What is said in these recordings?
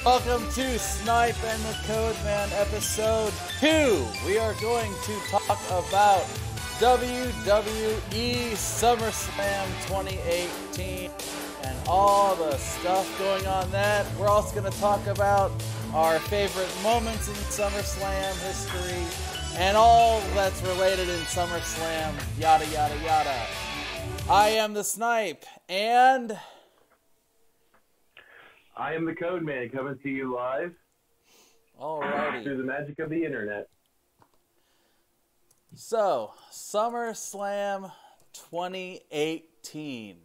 Welcome to Snipe and the Codeman episode 2. We are going to talk about WWE Summerslam 2018 and all the stuff going on that. We're also going to talk about our favorite moments in SummerSlam history and all that's related in SummerSlam, yada yada yada. I am the Snipe, and I am the Codeman, coming to you live alrighty through the magic of the internet. So, SummerSlam 2018.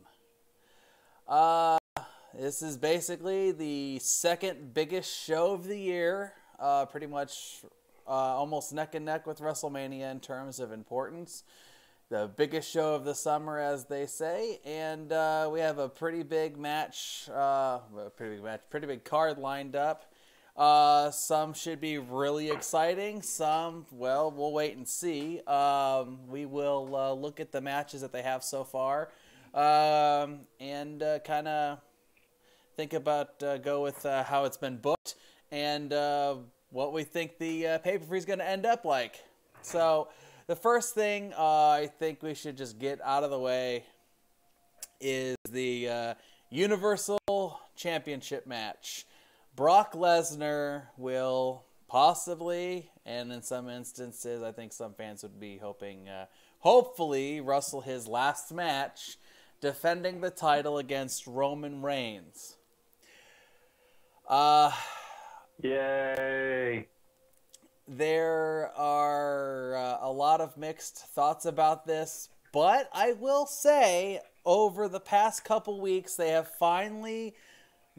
This is basically the second biggest show of the year, pretty much almost neck and neck with WrestleMania in terms of importance. The biggest show of the summer, as they say, and we have a pretty big match, pretty big card lined up. Some should be really exciting. Some, well, we'll wait and see. We will look at the matches that they have so far, and kind of think about go with how it's been booked and what we think the pay-per-view is going to end up like. So the first thing I think we should just get out of the way is the Universal Championship match. Brock Lesnar will possibly, and in some instances, I think some fans would be hoping, hopefully, wrestle his last match, defending the title against Roman Reigns. Yay! There are a lot of mixed thoughts about this, but I will say over the past couple weeks, they have finally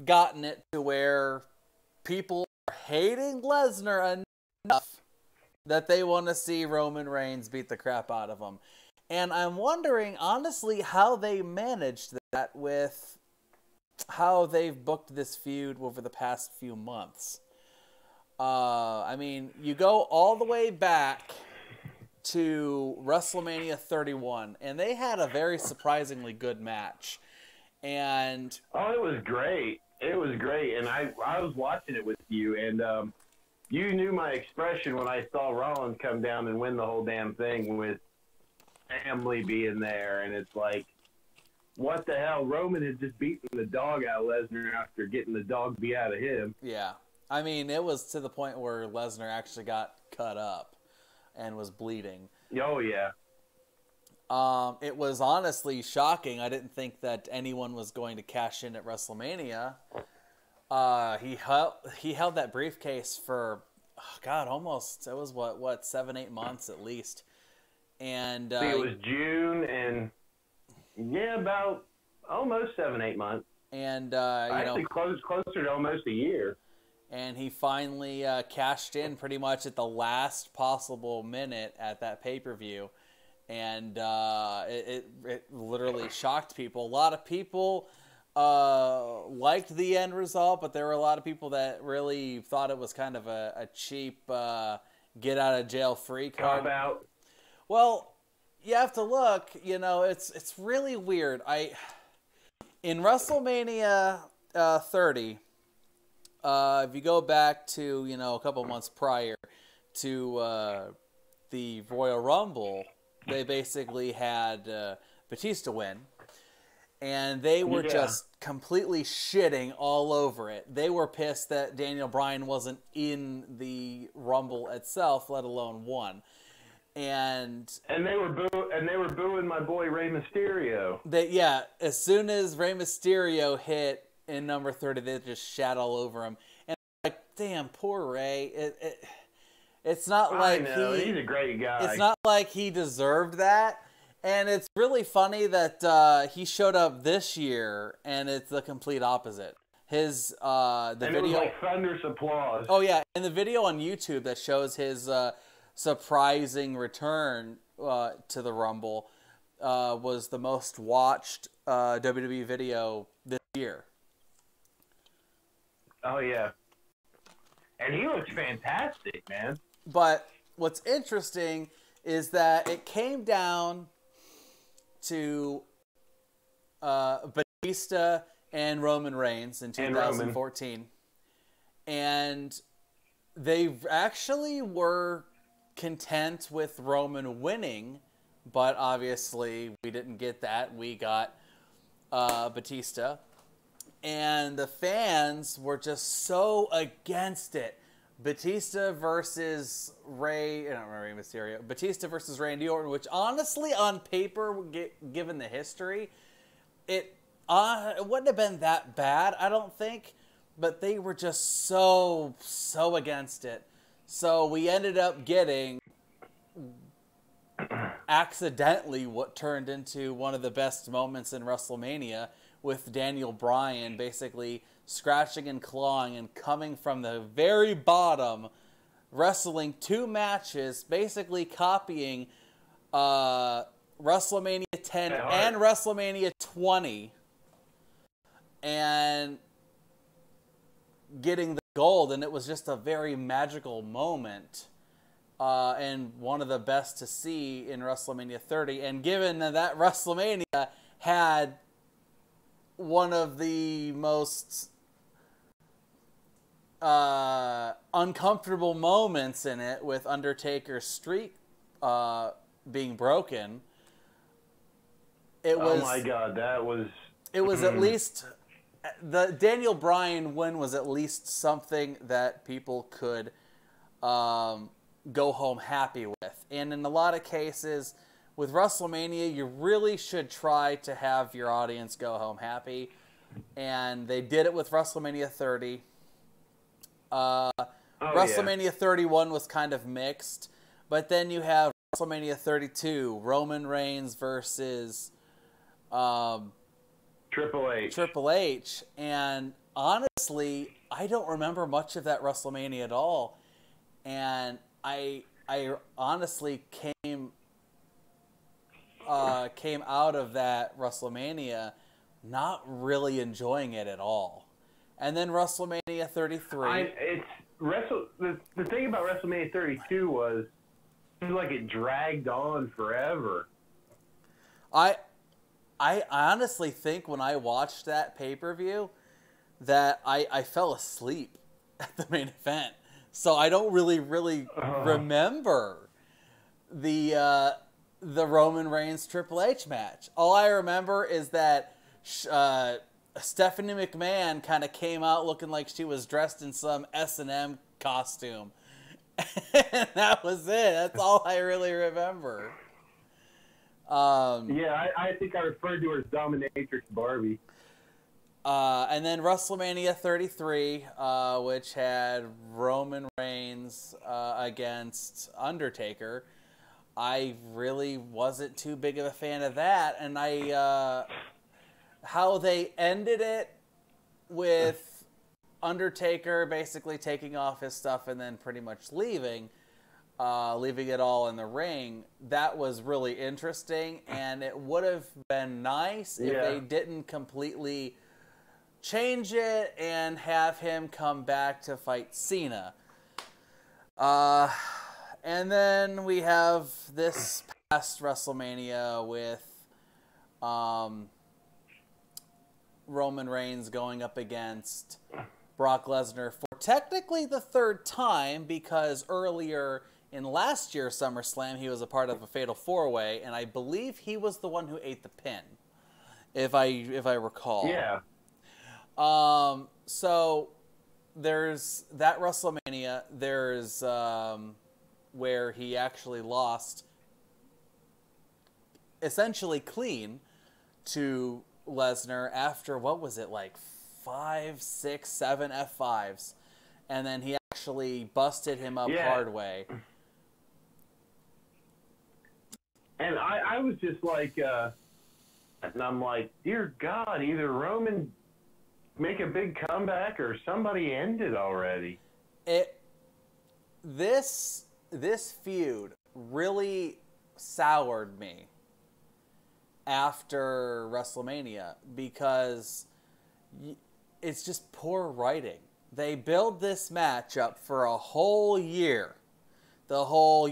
gotten it to where people are hating Lesnar enough that they want to see Roman Reigns beat the crap out of him. And I'm wondering, honestly, how they managed that with how they've booked this feud over the past few months. I mean, you go all the way back to WrestleMania 31, and they had a very surprisingly good match. And oh, it was great. It was great, and I was watching it with you, and you knew my expression when I saw Rollins come down and win the whole damn thing with family being there, and it's like, what the hell? Roman had just beaten the dog out of Lesnar after getting the dog beat out of him. Yeah. I mean, it was to the point where Lesnar actually got cut up and was bleeding. Oh, yeah. It was honestly shocking. I didn't think that anyone was going to cash in at WrestleMania. He held that briefcase for, almost, it was what 7-8 months at least. And I think it was June and, yeah, about almost 7-8 months. And, actually closer to almost a year. And he finally cashed in pretty much at the last possible minute at that pay-per-view. And it literally shocked people. A lot of people liked the end result, but there were a lot of people that really thought it was kind of a cheap get-out-of-jail-free card. Cop out. Well, you have to look. You know, it's really weird. In WrestleMania 30... if you go back to, a couple months prior to the Royal Rumble, they basically had Batista win, and they were just completely shitting all over it. They were pissed that Daniel Bryan wasn't in the Rumble itself, let alone won. And they were booing my boy Rey Mysterio. As soon as Rey Mysterio hit in number 30, they just shat all over him. And like, damn, poor Ray. It's not like he's a great guy. It's not like he deserved that. And it's really funny that he showed up this year, and it's the complete opposite. His video, it was like thunderous applause. Oh yeah, and the video on YouTube that shows his surprising return to the Rumble was the most watched WWE video this year. Oh, yeah. And he looks fantastic, man. But what's interesting is that it came down to Batista and Roman Reigns in 2014. And they actually were content with Roman winning, but obviously we didn't get that. We got Batista. And the fans were just so against it. Batista versus Rey, I don't remember Rey Mysterio. Batista versus Randy Orton, which honestly, on paper, given the history, it wouldn't have been that bad, I don't think. But they were just so against it. So we ended up getting accidentally what turned into one of the best moments in WrestleMania, with Daniel Bryan basically scratching and clawing and coming from the very bottom, wrestling 2 matches, basically copying WrestleMania 10 and WrestleMania 20, and getting the gold. And it was just a very magical moment, and one of the best to see in WrestleMania 30. And given that WrestleMania had one of the most uncomfortable moments in it, with Undertaker's streak being broken, it was... Oh my God, that was... It was at least... The Daniel Bryan win was at least something that people could go home happy with. And in a lot of cases, with WrestleMania, you really should try to have your audience go home happy. And they did it with WrestleMania 30. WrestleMania 31 was kind of mixed. But then you have WrestleMania 32, Roman Reigns versus Triple H. And honestly, I don't remember much of that WrestleMania at all. And I honestly came out of that WrestleMania not really enjoying it at all. And then WrestleMania 33. The thing about WrestleMania 32 was it was like it dragged on forever. I honestly think when I watched that pay-per-view that I fell asleep at the main event. So I don't really remember the Roman Reigns Triple H match. All I remember is that Stephanie McMahon kind of came out looking like she was dressed in some S&M costume. And that was it. That's all I really remember. I think I referred to her as Dominatrix Barbie. And then WrestleMania 33, which had Roman Reigns against Undertaker. I really wasn't too big of a fan of that. And how they ended it with Undertaker basically taking off his stuff and then pretty much leaving it all in the ring, that was really interesting. And it would have been nice if they didn't completely change it and have him come back to fight Cena. And then we have this past WrestleMania with Roman Reigns going up against Brock Lesnar for technically the 3rd time, because earlier in last year's SummerSlam he was a part of a Fatal 4-Way, and I believe he was the one who ate the pin, if I recall. Yeah. So there's that WrestleMania. There's where he actually lost essentially clean to Lesnar after, what was it, like 5, 6, 7 F5s, and then he actually busted him up hard way. And I was just like, and I'm like, dear God, either Roman make a big comeback or somebody end it already. This feud really soured me after WrestleMania, because it's just poor writing. They build this match up for a whole year. The whole,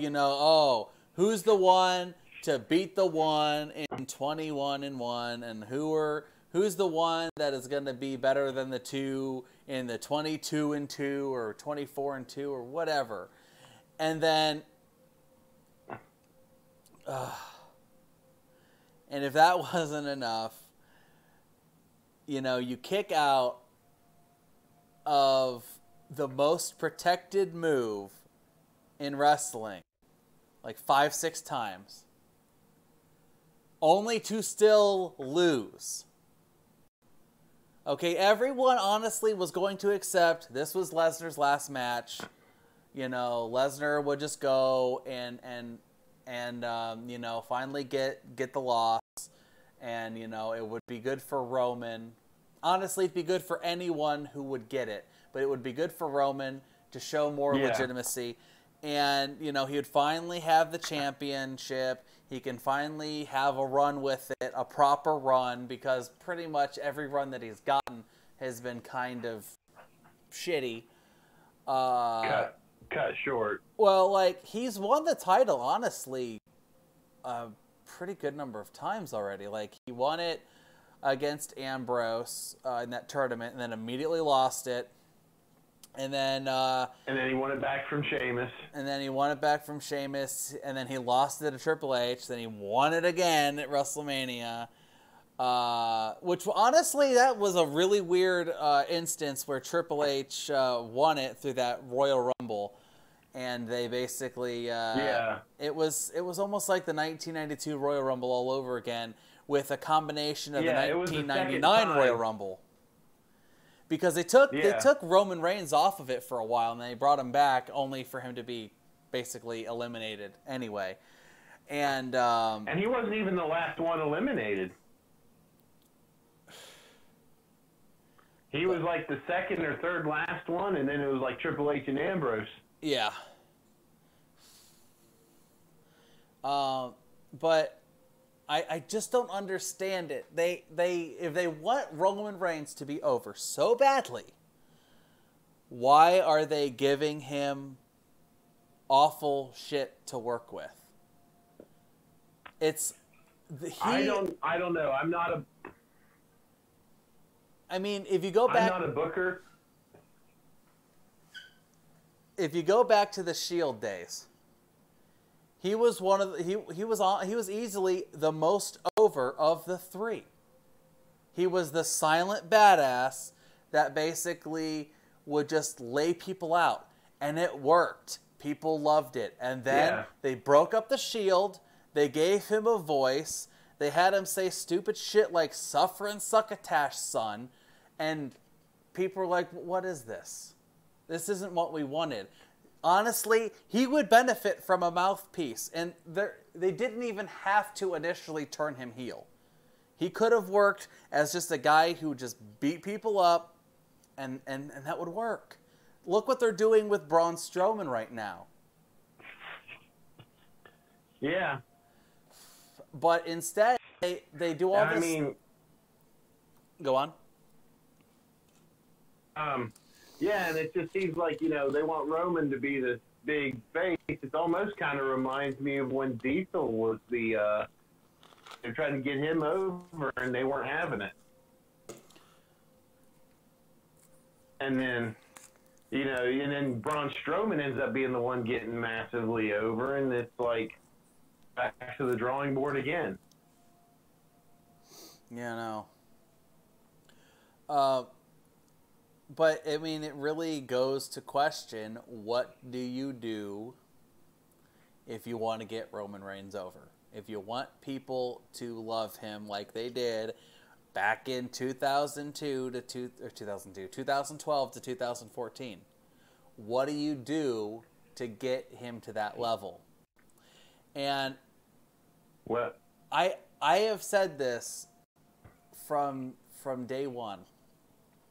who's the one to beat the one in 21-1, and who Who's the one that is going to be better than the two in the 22-2 or 24-2 or whatever? And then, and if that wasn't enough, you know, you kick out of the most protected move in wrestling like 5-6 times, only to still lose. Okay, everyone honestly was going to accept this was Lesnar's last match. You know, Lesnar would just go and you know, finally get the loss, and you know, it would be good for Roman. Honestly, it'd be good for anyone who would get it, but it would be good for Roman to show more legitimacy. And, you know, he would finally have the championship. He can finally have a run with it, a proper run, because pretty much every run that he's gotten has been kind of shitty. Cut short. Well, like, he's won the title, honestly, a pretty good number of times already. Like, he won it against Ambrose in that tournament, and then immediately lost it. And then he won it back from Sheamus. And then he lost it to Triple H. Then he won it again at WrestleMania. Which, honestly, that was a really weird instance where Triple H won it through that Royal Rumble. And they basically... It was almost like the 1992 Royal Rumble all over again, with a combination of the 1999 Royal Rumble. Because they took Roman Reigns off of it for a while, and they brought him back only for him to be basically eliminated anyway. And he wasn't even the last one eliminated. He was like the second or third last one, and then it was like Triple H and Ambrose. Yeah. But I just don't understand it. If they want Roman Reigns to be over so badly, why are they giving him awful shit to work with? I don't know. I mean, if you go back, I'm not a booker. If you go back to the Shield days, he was he was easily the most over of the three. He was the silent badass that basically would just lay people out, and it worked. People loved it. And then they broke up the Shield. They gave him a voice. They had him say stupid shit like "suffer and succotash, son," and people were like, "What is this? This isn't what we wanted." Honestly, he would benefit from a mouthpiece, and they didn't even have to initially turn him heel. He could have worked as just a guy who just beat people up, and that would work. Look what they're doing with Braun Strowman right now. Yeah. But instead, they do all this... I mean... Go on. Yeah, and it just seems like, you know, they want Roman to be this big face. It almost kind of reminds me of when Diesel was they're trying to get him over, and they weren't having it. And then, you know, and then Braun Strowman ends up being the one getting massively over, and it's like back to the drawing board again. Yeah, no. But, I mean, it really goes to question, what do you do if you want to get Roman Reigns over? If you want people to love him like they did back in 2012 to 2014, what do you do to get him to that level? And what I have said this from day one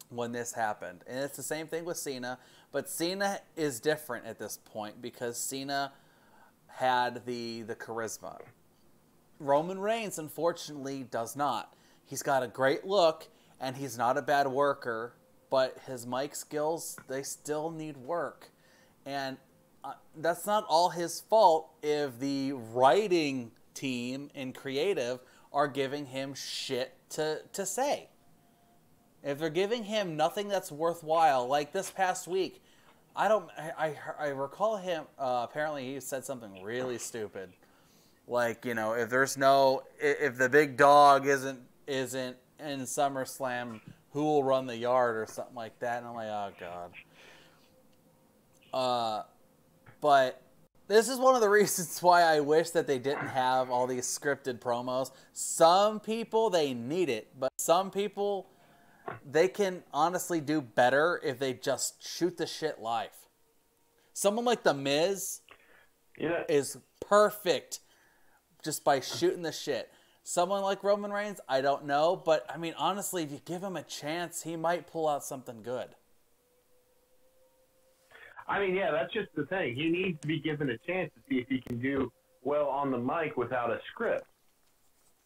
when this happened. And it's the same thing with Cena, but Cena is different at this point because Cena had the charisma. Roman Reigns, unfortunately, does not. He's got a great look, and he's not a bad worker, but his mic skills, they still need work. And that's not all his fault if the writing team and creative are giving him shit to say. If they're giving him nothing that's worthwhile, like this past week, I recall him, apparently he said something really stupid. Like, you know, if the big dog isn't in SummerSlam, who will run the yard or something like that? And I'm like, oh God. But this is one of the reasons why I wish that they didn't have all these scripted promos. Some people, they need it, but some people, they can honestly do better if they just shoot the shit live. Someone like The Miz is perfect just by shooting the shit. Someone like Roman Reigns, I don't know, but I mean, honestly, if you give him a chance, he might pull out something good. I mean, yeah, that's just the thing. He needs to be given a chance to see if he can do well on the mic without a script.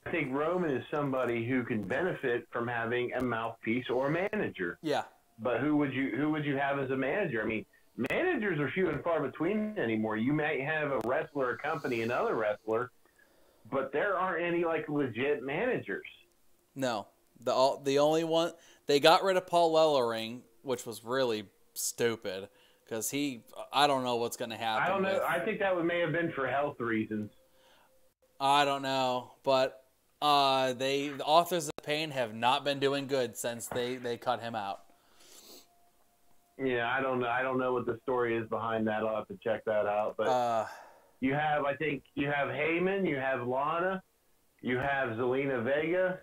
I think Roman is somebody who can benefit from having a mouthpiece or a manager. Yeah. But who would you have as a manager? I mean, managers are few and far between anymore. You might have a wrestler accompany another wrestler, but there aren't any like legit managers. No. The only one, they got rid of Paul Ellering, which was really stupid because I don't know what's going to happen. I don't know. I think that may have been for health reasons. I don't know, but the Authors of Pain have not been doing good since they cut him out. Yeah, I don't know. I don't know what the story is behind that. I'll have to check that out. But you have Heyman, you have Lana, you have Zelina Vega,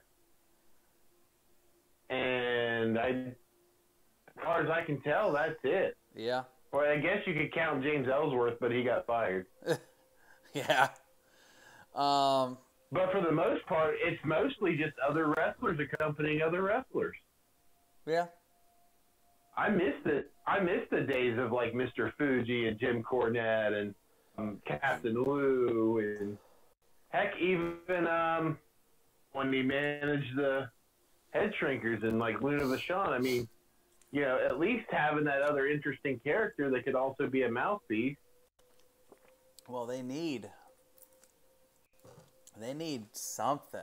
and as far as I can tell, that's it. Yeah. Well, I guess you could count James Ellsworth, but he got fired. Yeah. But for the most part, it's mostly just other wrestlers accompanying other wrestlers. Yeah. I miss the days of like Mr. Fuji and Jim Cornette and Captain Lou and heck, even when he managed the Head Shrinkers and like Luna Vachon. I mean, you know, at least having that other interesting character that could also be a mouthpiece. Well, they need something.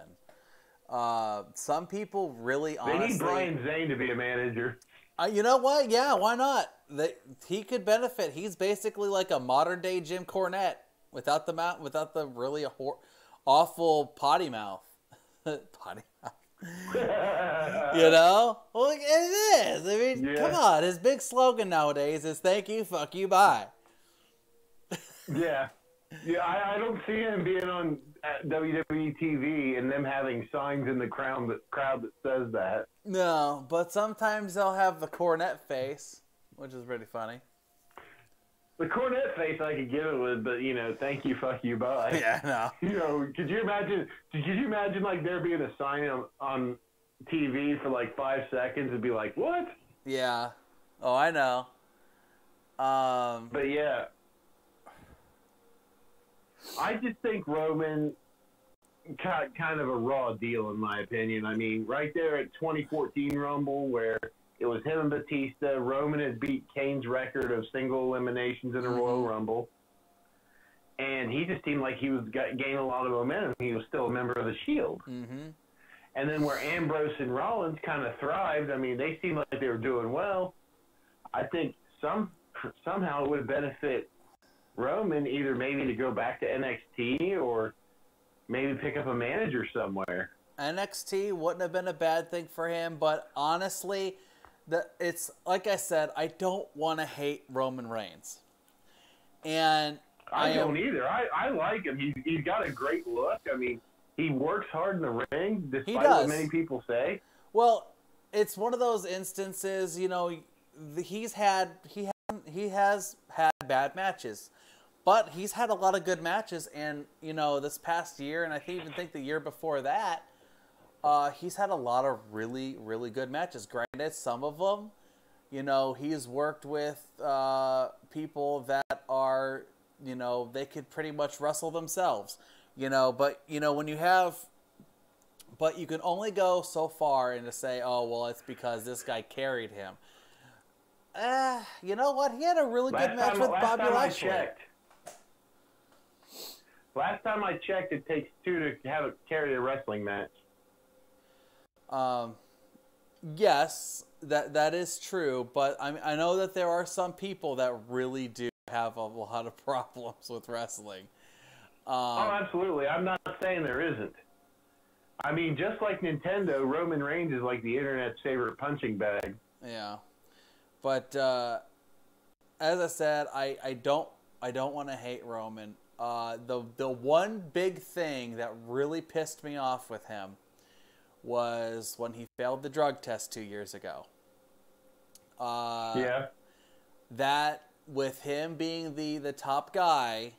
Some people really honestly... They need Brian Zane to be a manager. You know what? Yeah, why not? He could benefit. He's basically like a modern day Jim Cornette without the really awful potty mouth. Potty mouth. You know? Well, it is. I mean, Come on. His big slogan nowadays is "Thank you, fuck you, bye." Yeah. Yeah, I don't see him being on WWE TV and them having signs in the crowd that says that. No, but sometimes they'll have the Cornette face, which is pretty funny. The Cornette face I could get it with, but you know, thank you, fuck you, bye. Yeah, no. You know, could you imagine like there being a sign on TV for like 5 seconds and be like, what? Yeah. Oh, I know. But yeah. I just think Roman got kind of a raw deal, in my opinion. I mean, right there at 2014 Rumble, where it was him and Batista, Roman had beat Kane's record of single eliminations in a Royal Rumble, and he just seemed like he was gaining a lot of momentum. He was still a member of the Shield. Mm-hmm. And then where Ambrose and Rollins kind of thrived, I mean, they seemed like they were doing well. I think somehow it would benefit Roman either maybe to go back to NXT or maybe pick up a manager somewhere. NXT wouldn't have been a bad thing for him, but honestly, it's like I said, I don't want to hate Roman Reigns. And I don't either. I like him. He's got a great look. I mean, he works hard in the ring, despite what many people say. Well, it's one of those instances, you know, he has had bad matches. But he's had a lot of good matches, and, you know, this past year, and I even think the year before that, he's had a lot of really, really good matches. Granted, some of them, you know, he's worked with people that are, you know, they could pretty much wrestle themselves, you know. But, you know, but you can only go so far and to say, oh, well, it's because this guy carried him. You know what? He had a really good match with Bobby Lashley. Last time I checked, it takes two to carry a wrestling match. Yes, that is true, but I know that there are some people that really do have a lot of problems with wrestling. Oh, absolutely. I'm not saying there isn't. I mean, just like Nintendo, Roman Reigns is like the internet's favorite punching bag. Yeah, but as I said, I don't want to hate Roman. The one big thing that really pissed me off with him was when he failed the drug test 2 years ago. Yeah. That with him being the top guy,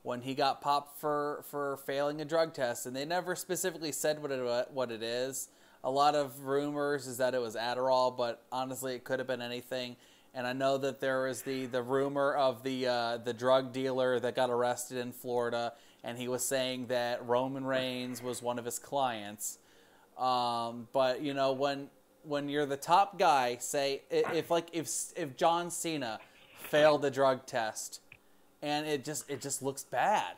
when he got popped for failing a drug test, and they never specifically said what it is. A lot of rumors is that it was Adderall, but honestly, it could have been anything. And I know that there was the rumor of the drug dealer that got arrested in Florida, and he was saying that Roman Reigns was one of his clients. But you know, when you're the top guy, say if John Cena failed the drug test, and it just looks bad.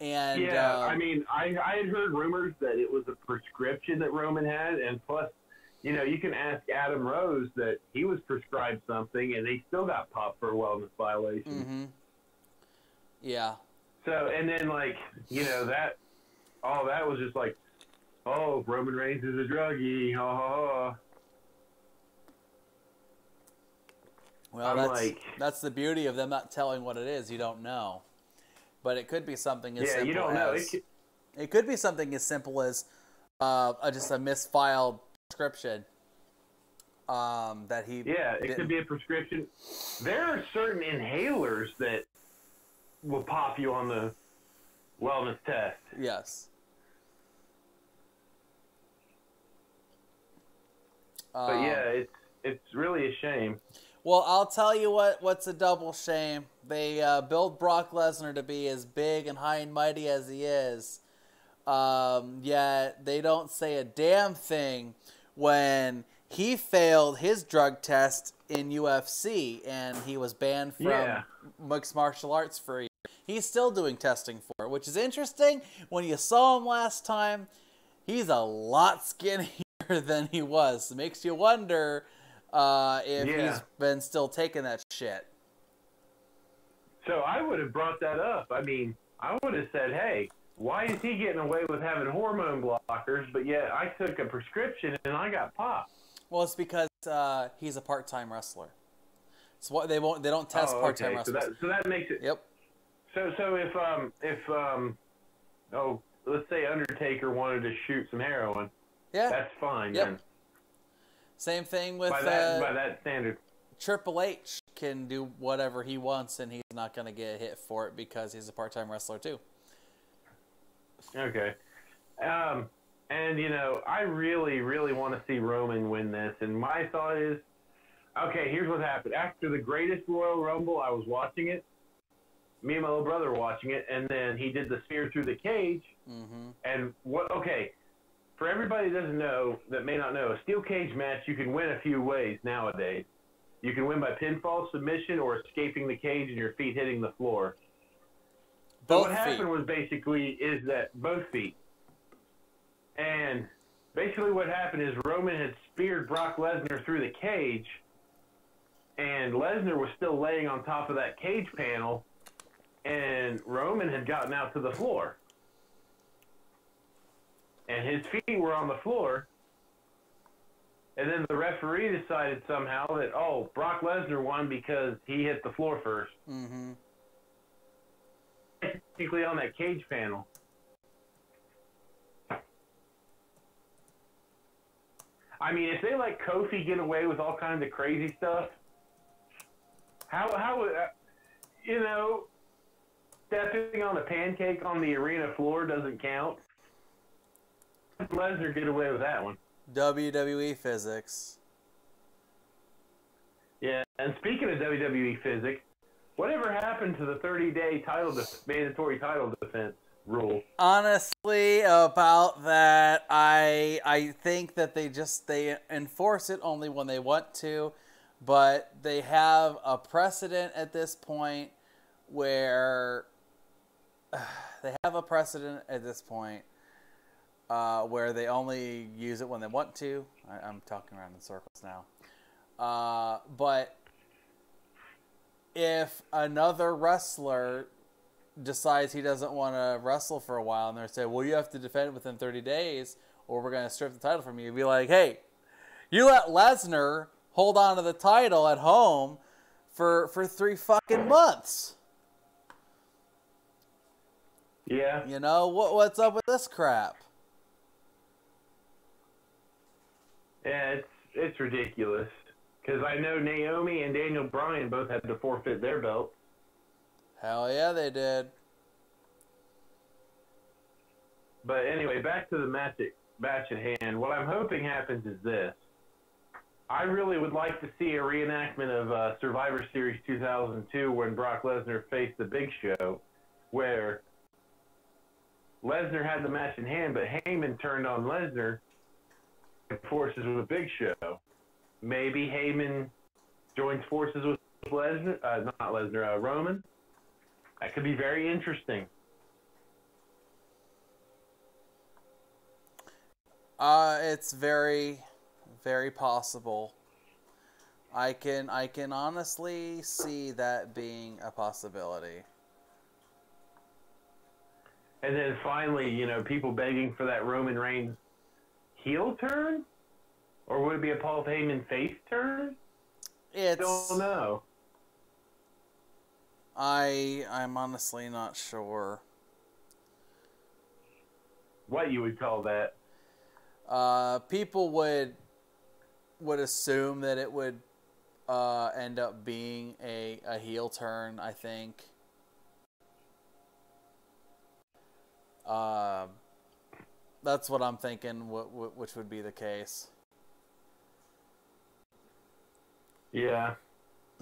And yeah, I mean, I had heard rumors that it was a prescription that Roman had, and plus, you know, you can ask Adam Rose that he was prescribed something, and they still got popped for a wellness violation. Mm-hmm. Yeah. So, and then like, you know, that was just like, oh, Roman Reigns is a druggie, ha ha ha. Well, that's the beauty of them not telling what it is. You don't know, but it could be something as simple you don't know. It could be something as simple as just a misfiled prescription. That he it could be a prescription. There are certain inhalers that will pop you on the wellness test. Yes. But yeah, it's really a shame. Well, I'll tell you what's a double shame. They build Brock Lesnar to be as big and high and mighty as he is. Yet they don't say a damn thing when he failed his drug test in UFC and he was banned from mixed martial arts for a year. He's still doing testing for it, which is interesting. When you saw him last time, he's a lot skinnier than he was. It makes you wonder if he's been still taking that shit. So I would have brought that up. I mean, I would have said, hey, why is he getting away with having hormone blockers, but yet I took a prescription and I got popped? Well, it's because he's a part-time wrestler. So what they don't test part-time wrestlers. So that makes it. Yep. So if let's say Undertaker wanted to shoot some heroin, that's fine. Yep. Then. Same thing with by that standard. Triple H can do whatever he wants, and he's not going to get hit for it because he's a part-time wrestler too. Okay. And, you know, I really, really want to see Roman win this. And my thought is, okay, here's what happened. After the greatest Royal Rumble, I was watching it. Me and my little brother were watching it. And then he did the spear through the cage. Mm-hmm. And for everybody that may not know, a steel cage match, you can win a few ways nowadays. You can win by pinfall, submission, or escaping the cage and your feet hitting the floor. Both what happened was is that both feet. And basically what happened is Roman had speared Brock Lesnar through the cage, and Lesnar was still laying on top of that cage panel, and Roman had gotten out to the floor. And his feet were on the floor, and then the referee decided somehow that, Brock Lesnar won because he hit the floor first. Mm-hmm. Basically on that cage panel. I mean, if they let Kofi get away with all kinds of crazy stuff, how would, stepping on a pancake on the arena floor doesn't count? How did Lesnar get away with that one? WWE physics. Yeah, and speaking of WWE physics, whatever happened to the 30-day mandatory title defense rule? Honestly, about that, I think that they enforce it only when they want to, but they have a precedent at this point where where they only use it when they want to. I'm talking around in circles now. But if another wrestler decides he doesn't want to wrestle for a while, and they say, well, you have to defend it within 30 days or we're going to strip the title from you, you'd be like, hey, you let Lesnar hold on to the title at home for 3 fucking months. Yeah. You know, what's up with this crap? Yeah, it's ridiculous. Because I know Naomi and Daniel Bryan both had to forfeit their belts. Hell yeah, they did. But anyway, back to the match at hand. What I'm hoping happens is this. I really would like to see a reenactment of Survivor Series 2002 when Brock Lesnar faced the Big Show, where Lesnar had the match in hand, but Heyman turned on Lesnar and forces with Big Show. Maybe Heyman joins forces with Lesnar, Roman. That could be very interesting. It's very, very possible. I can honestly see that being a possibility. And then finally, you know, people begging for that Roman Reigns heel turn? Or would it be a Paul Heyman face turn? Don't know. I'm honestly not sure. What you would call that? People would assume that it would end up being a heel turn, I think. That's what I'm thinking, which would be the case. Yeah.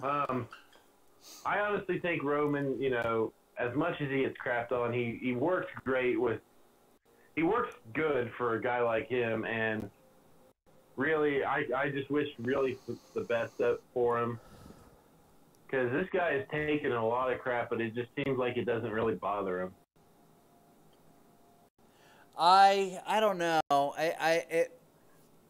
I honestly think Roman, you know, as much as he gets crapped on, he works great with... He works good for a guy like him, and really, I just wish really the best up for him. Because this guy is taking a lot of crap, but it just seems like it doesn't really bother him. I don't know.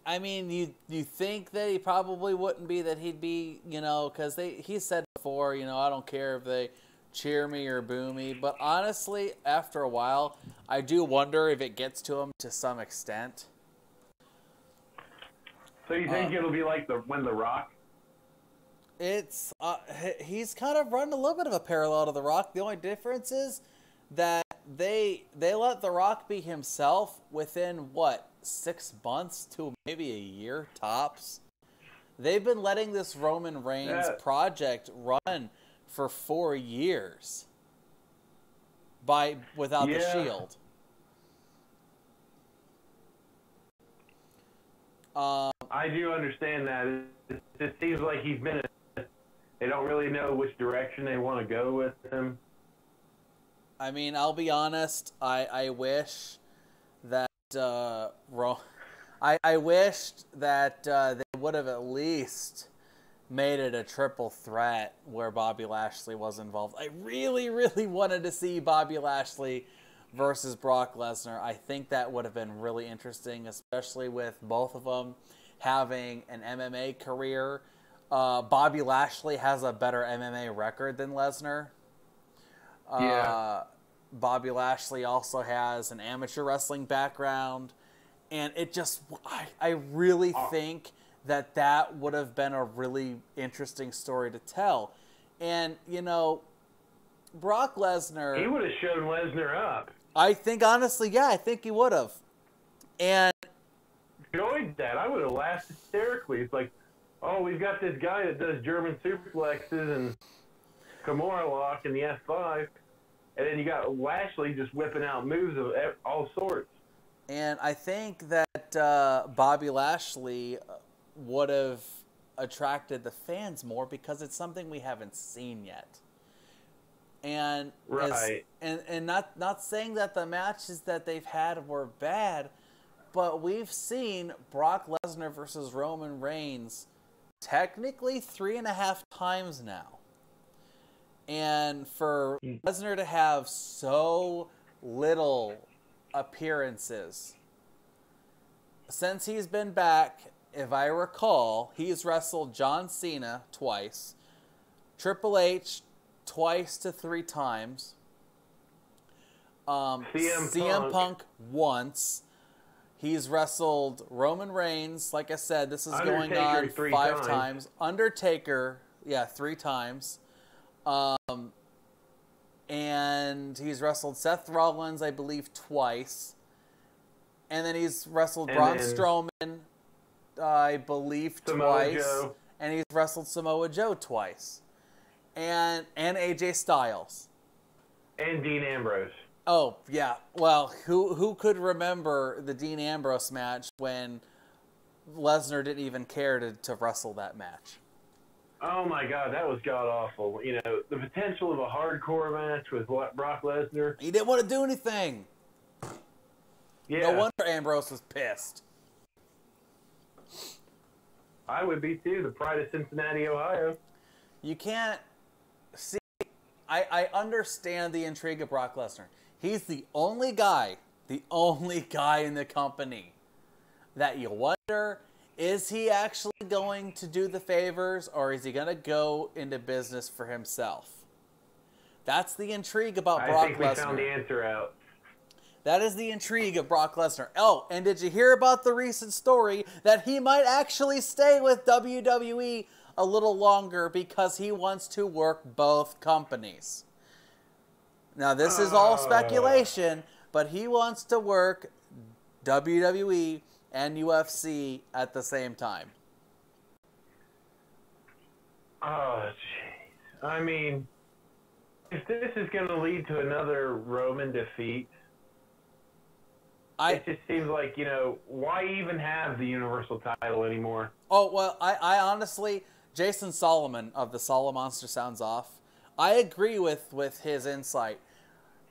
I mean, you think that he probably wouldn't be, that he'd be, you know, because he said before, you know, I don't care if they cheer me or boo me. But honestly, after a while, I do wonder if it gets to him to some extent. So you think it'll be like when The Rock? It's he's kind of run a little bit of a parallel to The Rock. The only difference is that they let The Rock be himself within, what, 6 months to maybe a year tops. They've been letting this Roman Reigns project run for 4 years without the Shield. I do understand that. It seems like he's been... They don't really know which direction they want to go with him. I mean, I'll be honest. I wish that I wished that they would have at least made it a triple threat where Bobby Lashley was involved. I really, really wanted to see Bobby Lashley versus Brock Lesnar. I think that would have been really interesting, especially with both of them having an MMA career. Bobby Lashley has a better MMA record than Lesnar. Bobby Lashley also has an amateur wrestling background. And it just, I really think that would have been a really interesting story to tell. And, you know, Brock Lesnar... He would have shown Lesnar up. I think, honestly, yeah, I think he would have. And... Enjoyed that. I would have laughed hysterically. It's like, oh, we've got this guy that does German suplexes and Kimura lock in the F5. And then you got Lashley just whipping out moves of all sorts. And I think that Bobby Lashley would have attracted the fans more because it's something we haven't seen yet. And and not saying that the matches that they've had were bad, but we've seen Brock Lesnar versus Roman Reigns technically 3.5 times now. And for Lesnar to have so little appearances since he's been back, if I recall, he's wrestled John Cena twice, Triple H twice to 3 times, CM Punk once. He's wrestled Roman Reigns. Like I said, this is going on 5 times. Undertaker, 3 times. And he's wrestled Seth Rollins, I believe, twice. And then he's wrestled Braun Strowman, I believe, twice. Joe. And he's wrestled Samoa Joe twice. And AJ Styles. And Dean Ambrose. Oh, yeah. Well, who could remember the Dean Ambrose match when Lesnar didn't even care to wrestle that match? Oh, my God. That was god-awful. You know, the potential of a hardcore match with Brock Lesnar. He didn't want to do anything. Yeah. No wonder Ambrose was pissed. I would be, too. The pride of Cincinnati, Ohio. You can't... See, I understand the intrigue of Brock Lesnar. He's the only guy in the company that you wonder, is he actually going to do the favors or is he going to go into business for himself? That's the intrigue about Brock Lesnar. I think we found the answer out. That is the intrigue of Brock Lesnar. Oh, and did you hear about the recent story that he might actually stay with WWE a little longer because he wants to work both companies? Now, this is all speculation, but he wants to work WWE and UFC at the same time. Oh, jeez. I mean, if this is going to lead to another Roman defeat, it just seems like, you know, why even have the Universal title anymore? Oh, well, I honestly, Jason Solomon of the Solomon Monster Sounds Off, I agree with his insight.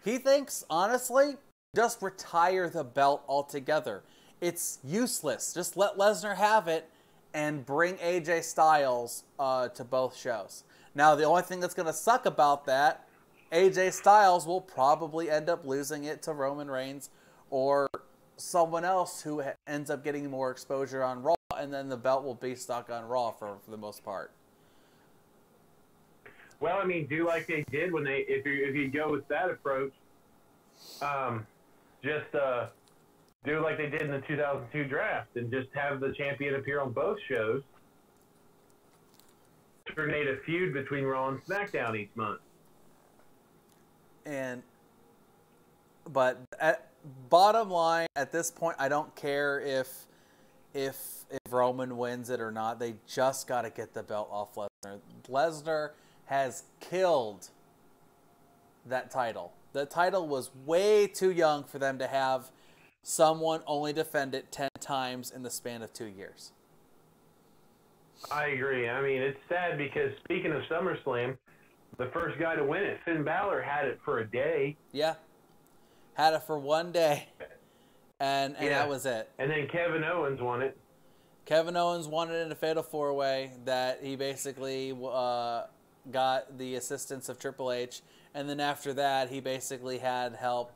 He thinks, honestly, just retire the belt altogether. It's useless. Just let Lesnar have it and bring AJ Styles to both shows. Now, the only thing that's going to suck about that, AJ Styles will probably end up losing it to Roman Reigns or someone else who ends up getting more exposure on Raw, and then the belt will be stuck on Raw for the most part. Well, I mean, do like they did when if you go with that approach, just do like they did in the 2002 draft and just have the champion appear on both shows. Alternate a feud between Raw and SmackDown each month. But bottom line, at this point, I don't care if Roman wins it or not. They just got to get the belt off Lesnar. Lesnar has killed that title. The title was way too young for them to have someone only defend it 10 times in the span of 2 years. I agree. I mean, it's sad because speaking of SummerSlam, the first guy to win it, Finn Balor, had it for a day. Yeah. Had it for 1 day. And that was it. And then Kevin Owens won it. Kevin Owens won it in a fatal 4-way that he basically got the assistance of Triple H. And then after that, he basically had help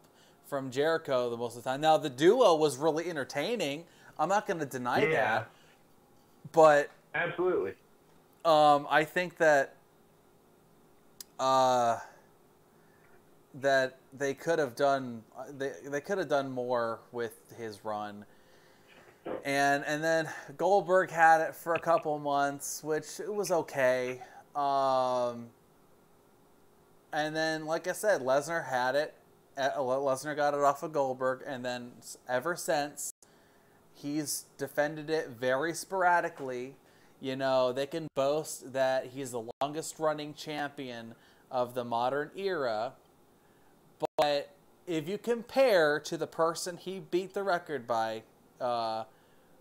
from Jericho the most of the time. Now, the duo was really entertaining. I'm not going to deny that. But absolutely. I think that that they could have done more with his run. And then Goldberg had it for a couple months, which it was okay. And then, like I said, Lesnar had it. Lesnar got it off of Goldberg, and then ever since, he's defended it very sporadically. You know, they can boast that he's the longest-running champion of the modern era. But if you compare to the person he beat the record by,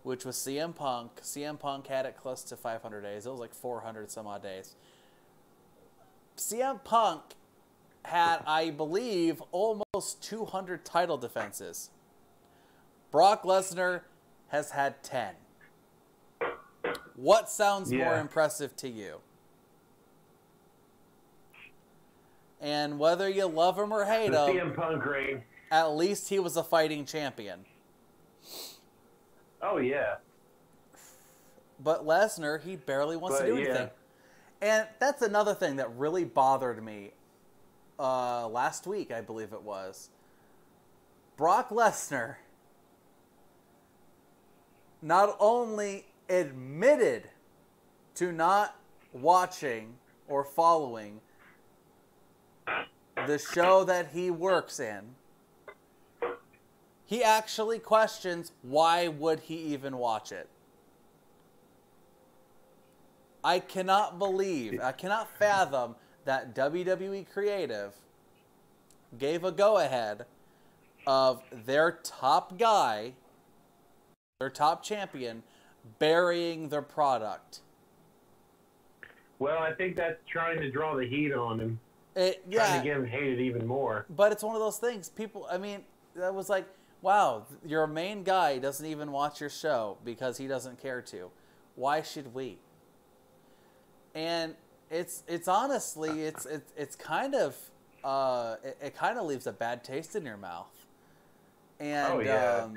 which was CM Punk had it close to 500 days. It was like 400 some odd days. CM Punk had, I believe, almost 200 title defenses. Brock Lesnar has had 10. What sounds more impressive to you? And whether you love him or hate him, CM Punk reign. At least he was a fighting champion. Oh yeah. But Lesnar, he barely wants to do anything. And that's another thing that really bothered me last week, I believe it was. Brock Lesnar not only admitted to not watching or following the show that he works in, he actually questions why would he even watch it. I cannot fathom that WWE Creative gave a go-ahead of their top guy, their top champion, burying their product. Well, I think that's trying to draw the heat on him. Trying to get him hated even more. But it's one of those things. People, I mean, that was like, wow, your main guy doesn't even watch your show because he doesn't care to. Why should we? And it's honestly, it's kind of, it kind of leaves a bad taste in your mouth. And, oh yeah,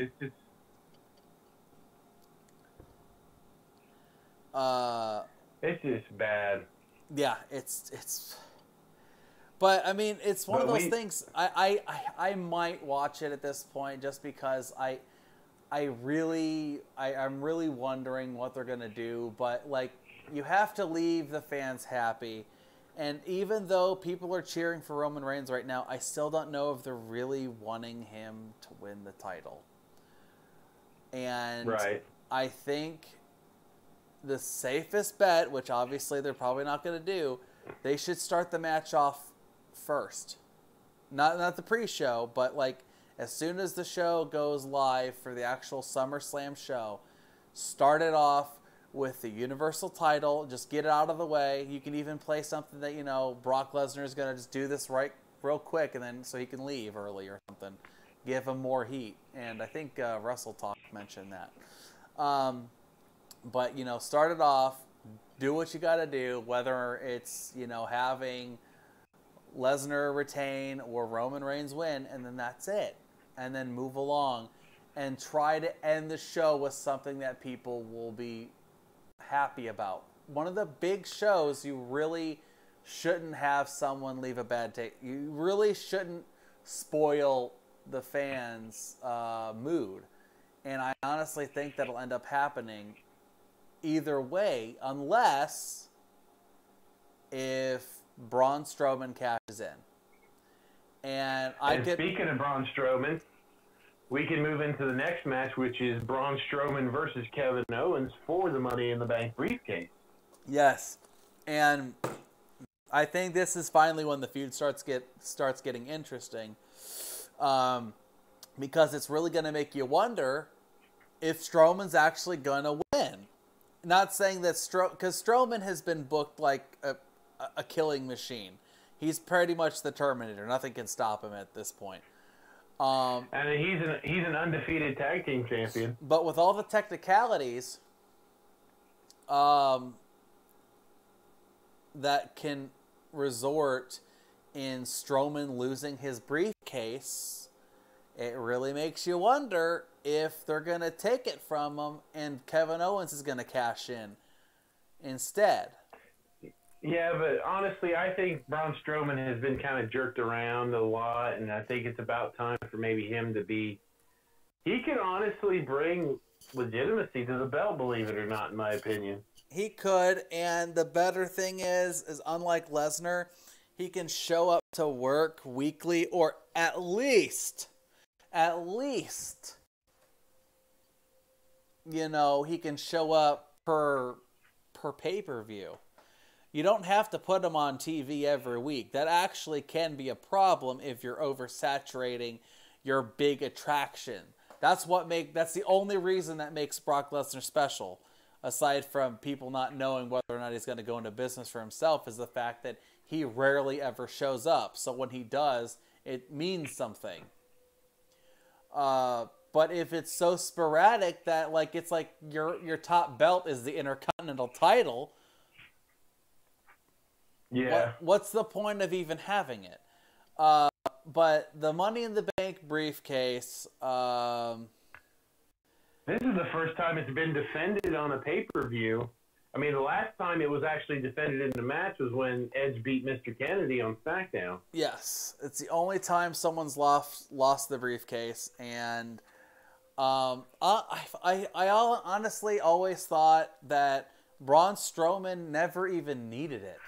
it's just bad. Yeah, it's. But I mean, it's one of those things. I might watch it at this point just because I'm really wondering what they're gonna do. But like, you have to leave the fans happy. And even though people are cheering for Roman Reigns right now, I still don't know if they're really wanting him to win the title. And I think the safest bet, which obviously they're probably not going to do, they should start the match off first. Not the pre-show, but like as soon as the show goes live for the actual SummerSlam show, start it off with the Universal title. Just get it out of the way. You can even play something that, you know, Brock Lesnar is going to just do this real quick, and then so he can leave early or something. Give him more heat. And I think Russell Talk mentioned that. But, you know, start it off. Do what you got to do, whether it's, you know, having Lesnar retain or Roman Reigns win, and then that's it. And then move along and try to end the show with something that people will be happy about. One of the big shows, you really shouldn't have someone leave a bad taste. You really shouldn't spoil the fans' mood. And I honestly think that'll end up happening either way, unless if Braun Strowman cashes in. And speaking of Braun Strowman, we can move into the next match, which is Braun Strowman versus Kevin Owens for the Money in the Bank briefcase. Yes, and I think this is finally when the feud starts getting interesting, because it's really going to make you wonder if Strowman's actually going to win. Not saying that because Strowman has been booked like a killing machine. He's pretty much the Terminator. Nothing can stop him at this point. And he's an undefeated tag team champion. But with all the technicalities that can resort in Strowman losing his briefcase, it really makes you wonder if they're going to take it from him and Kevin Owens is going to cash in instead. Yeah, but honestly, I think Braun Strowman has been kind of jerked around a lot, and I think it's about time for maybe him to be... He can honestly bring legitimacy to the belt, believe it or not, in my opinion. He could, and the better thing is unlike Lesnar, he can show up to work weekly, or at least, you know, he can show up per pay-per-view. You don't have to put him on TV every week. That actually can be a problem if you're oversaturating your big attraction. That's the only reason that makes Brock Lesnar special, aside from people not knowing whether or not he's going to go into business for himself, is the fact that he rarely ever shows up. So when he does, it means something. But if it's so sporadic that it's like your top belt is the Intercontinental title, yeah, what's the point of even having it? But the Money in the Bank briefcase, This is the first time it's been defended on a pay-per-view. I mean, the last time it was actually defended in the match was when Edge beat Mr. Kennedy on SmackDown. Yes, it's the only time someone's lost the briefcase, and I honestly always thought that Braun Strowman never even needed it.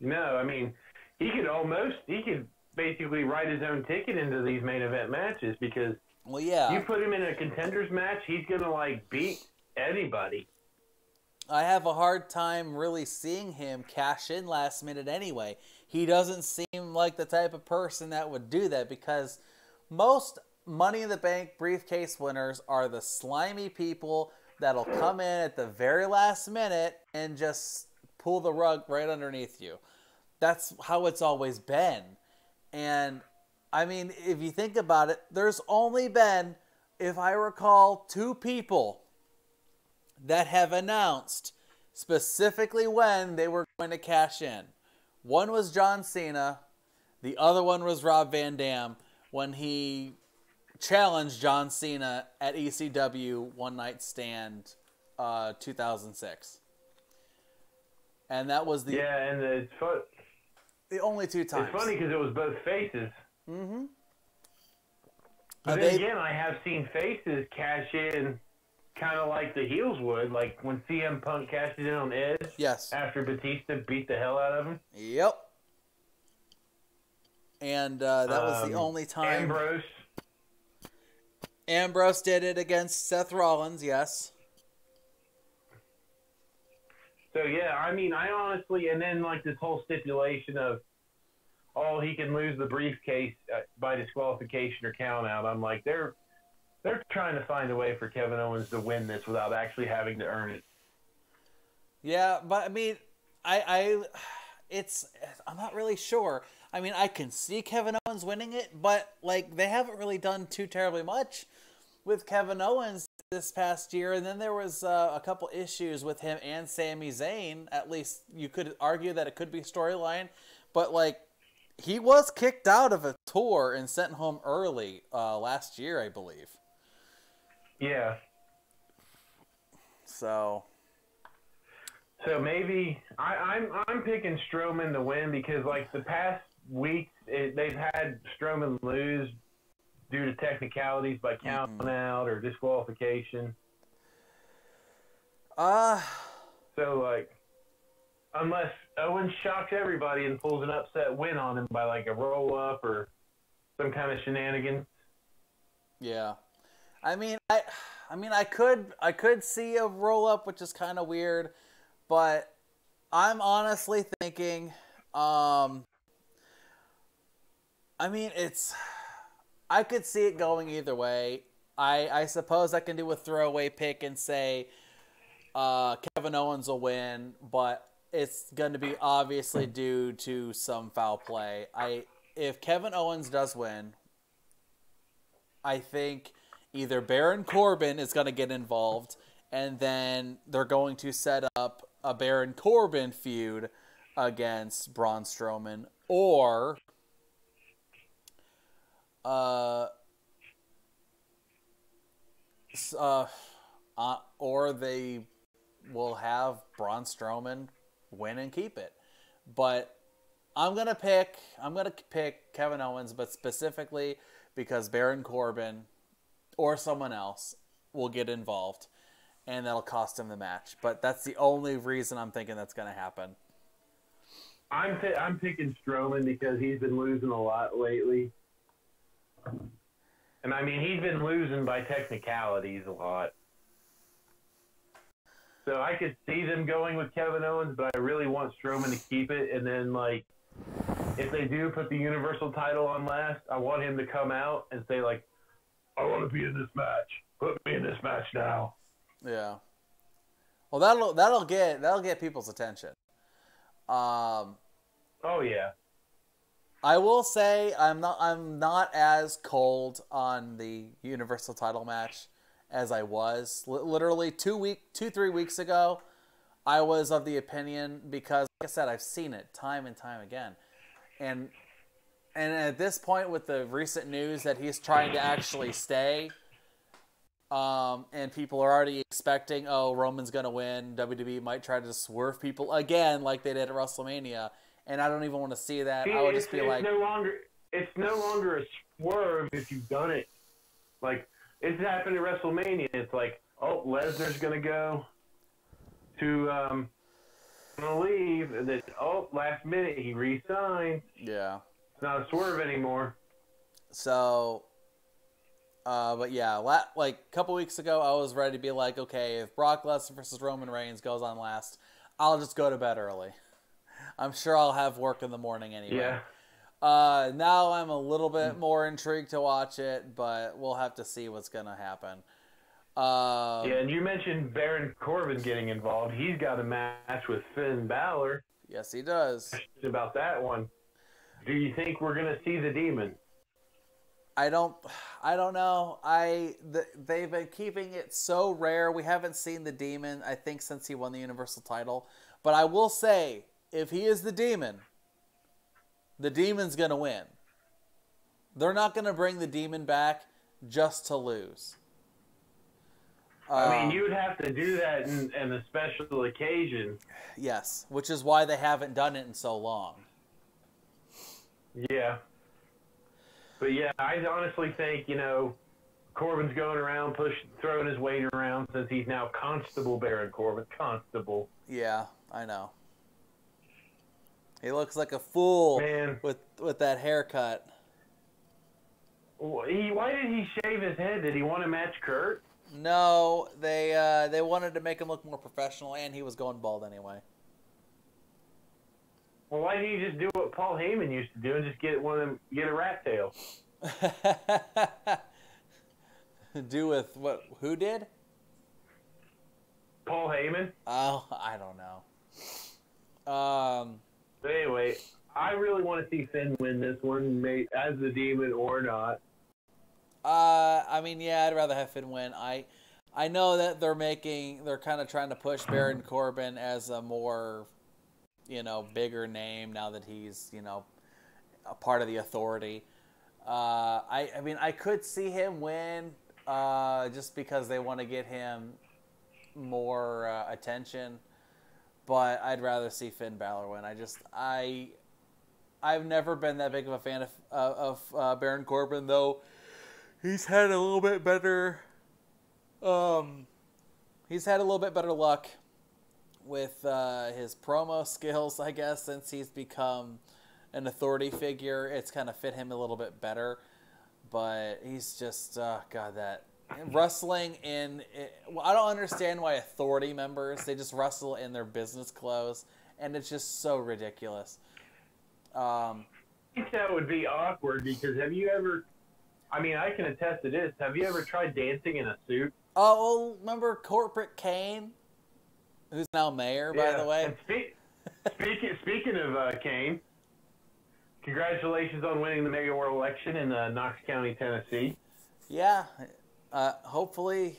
No, I mean, he could basically write his own ticket into these main event matches because you put him in a contenders match, he's going to, beat anybody. I have a hard time really seeing him cash in last minute anyway. He doesn't seem like the type of person that would do that because most Money in the Bank briefcase winners are the slimy people that'll come in at the very last minute and just pull the rug right underneath you. That's how it's always been. And, I mean, if you think about it, there's only been, if I recall, 2 people that have announced specifically when they were going to cash in. One was John Cena. The other one was Rob Van Dam when he challenged John Cena at ECW One Night Stand 2006. And that was the... Yeah, and it's fun. The only 2 times. It's funny because it was both faces. Mm-hmm. But then again, I have seen faces cash in kind of like the heels would, like when CM Punk cashed in on Edge. Yes. After Batista beat the hell out of him. Yep. And that was the only time. Ambrose did it against Seth Rollins, yes. So, yeah, I mean, I honestly, and then, this whole stipulation of, he can lose the briefcase by disqualification or count out. I'm like, they're trying to find a way for Kevin Owens to win this without actually having to earn it. Yeah, but, I mean, I'm not really sure. I mean, I can see Kevin Owens winning it, but, they haven't really done too terribly much with Kevin Owens this past year, and then there was a couple issues with him and Sami Zayn. At least you could argue that it could be storyline, but he was kicked out of a tour and sent home early last year, I believe. Yeah. So maybe I'm picking Strowman to win because the past weeks they've had Strowman lose due to technicalities by counting out or disqualification. So, unless Owens shocks everybody and pulls an upset win on him by, a roll-up or some kind of shenanigans. Yeah. I mean, I could see a roll-up, which is kind of weird, but I'm honestly thinking, I could see it going either way. I suppose I can do a throwaway pick and say Kevin Owens will win, but it's going to be obviously due to some foul play. If Kevin Owens does win, I think either Baron Corbin is going to get involved, and then they're going to set up a Baron Corbin feud against Braun Strowman, or they will have Braun Strowman win and keep it. But I'm gonna pick Kevin Owens, but specifically because Baron Corbin or someone else will get involved, and that'll cost him the match. But that's the only reason I'm thinking that's gonna happen. I'm picking Strowman because he's been losing a lot lately. And, he's been losing by technicalities a lot. So I could see them going with Kevin Owens, but I really want Strowman to keep it. And then, if they do put the Universal title on last, I want him to come out and say, I want to be in this match. Put me in this match now. Yeah. Well, that'll get people's attention. Oh, yeah. I will say I'm not as cold on the Universal title match as I was. Literally 3 weeks ago, I was of the opinion because, like I said, I've seen it time and time again. And at this point, with the recent news that he's trying to actually stay, And people are already expecting, oh, Roman's going to win. WWE might try to swerve people again like they did at WrestleMania. And I don't even want to see that. See, I would just be like... It's no longer a swerve if you've done it. Like, it's happened at WrestleMania. It's like, oh, Lesnar's going to go to leave. And then, oh, last minute, he re-signed. Yeah. It's not a swerve anymore. So... but yeah, like a couple weeks ago, I was ready to be like, okay, if Brock Lesnar versus Roman Reigns goes on last, I'll just go to bed early. I'm sure I'll have work in the morning anyway. Yeah. Now I'm a little bit more intrigued to watch it, but we'll have to see what's going to happen. Yeah, and you mentioned Baron Corbin getting involved. He's got a match with Finn Balor. Yes, he does. About that one. Do you think we're going to see the Demon? I don't know. They've been keeping it so rare. We haven't seen the Demon, I think, since he won the Universal title. But I will say, if he is the Demon, the Demon's going to win. They're not going to bring the Demon back just to lose. I mean, you would have to do that in a special occasion. Yes, which is why they haven't done it in so long. Yeah. But yeah, I honestly think, Corbin's going around throwing his weight around since he's now Constable Baron Corbin. Constable. Yeah, I know. He looks like a fool with that haircut. Why did he shave his head? Did he want to match Kurt? No, they wanted to make him look more professional, and he was going bald anyway. Well, why didn't you just do what Paul Heyman used to do and just get a rat tail? Do with what? Who did? Paul Heyman. Oh, I don't know. But anyway, I really want to see Finn win this one, as the Demon or not. I mean, yeah, I'd rather have Finn win. I know that they're kind of trying to push Baron Corbin as a more, bigger name now that he's, a part of the Authority. I mean, I could see him win, just because they want to get him more attention, but I'd rather see Finn Balor win. I've never been that big of a fan of Baron Corbin, though. He's had a little bit better. He's had a little bit better luck with his promo skills, I guess, since he's become an authority figure. It's kind of fit him a little bit better, but he's just that wrestling I don't understand why authority members, they just wrestle in their business clothes, and it's just so ridiculous. I think that would be awkward because have you ever? I mean, I can attest to this. Have you ever tried dancing in a suit? Oh, well, remember Corporate Kane, who's now mayor, by the way? And speaking of Kane, congratulations on winning the mayoral election in Knox County, Tennessee. Yeah, hopefully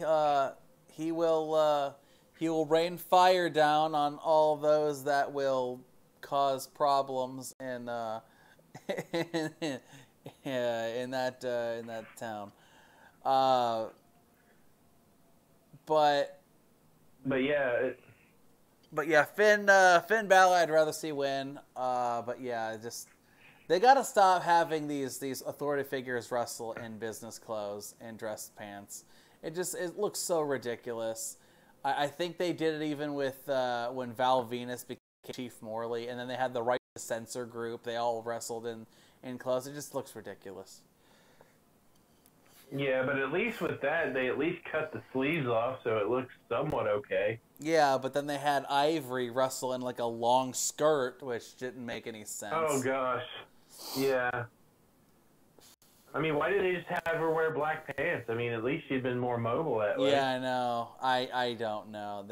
he will rain fire down on all those that will cause problems in that town. But yeah, Finn Balor I'd rather see win. But yeah, just they gotta stop having these authority figures wrestle in business clothes and dress pants. It looks so ridiculous. I think they did it even with when Val Venus became Chief Morley, and then they had the Right to Censor group. They all wrestled in clothes. It just looks ridiculous. Yeah, but at least with that, they at least cut the sleeves off, so it looks somewhat okay. Yeah, but then they had Ivory wrestle in like a long skirt, which didn't make any sense. Oh, gosh. Yeah. I mean, why did they just have her wear black pants? I mean, at least she'd been more mobile that way. Yeah, I know. I don't know.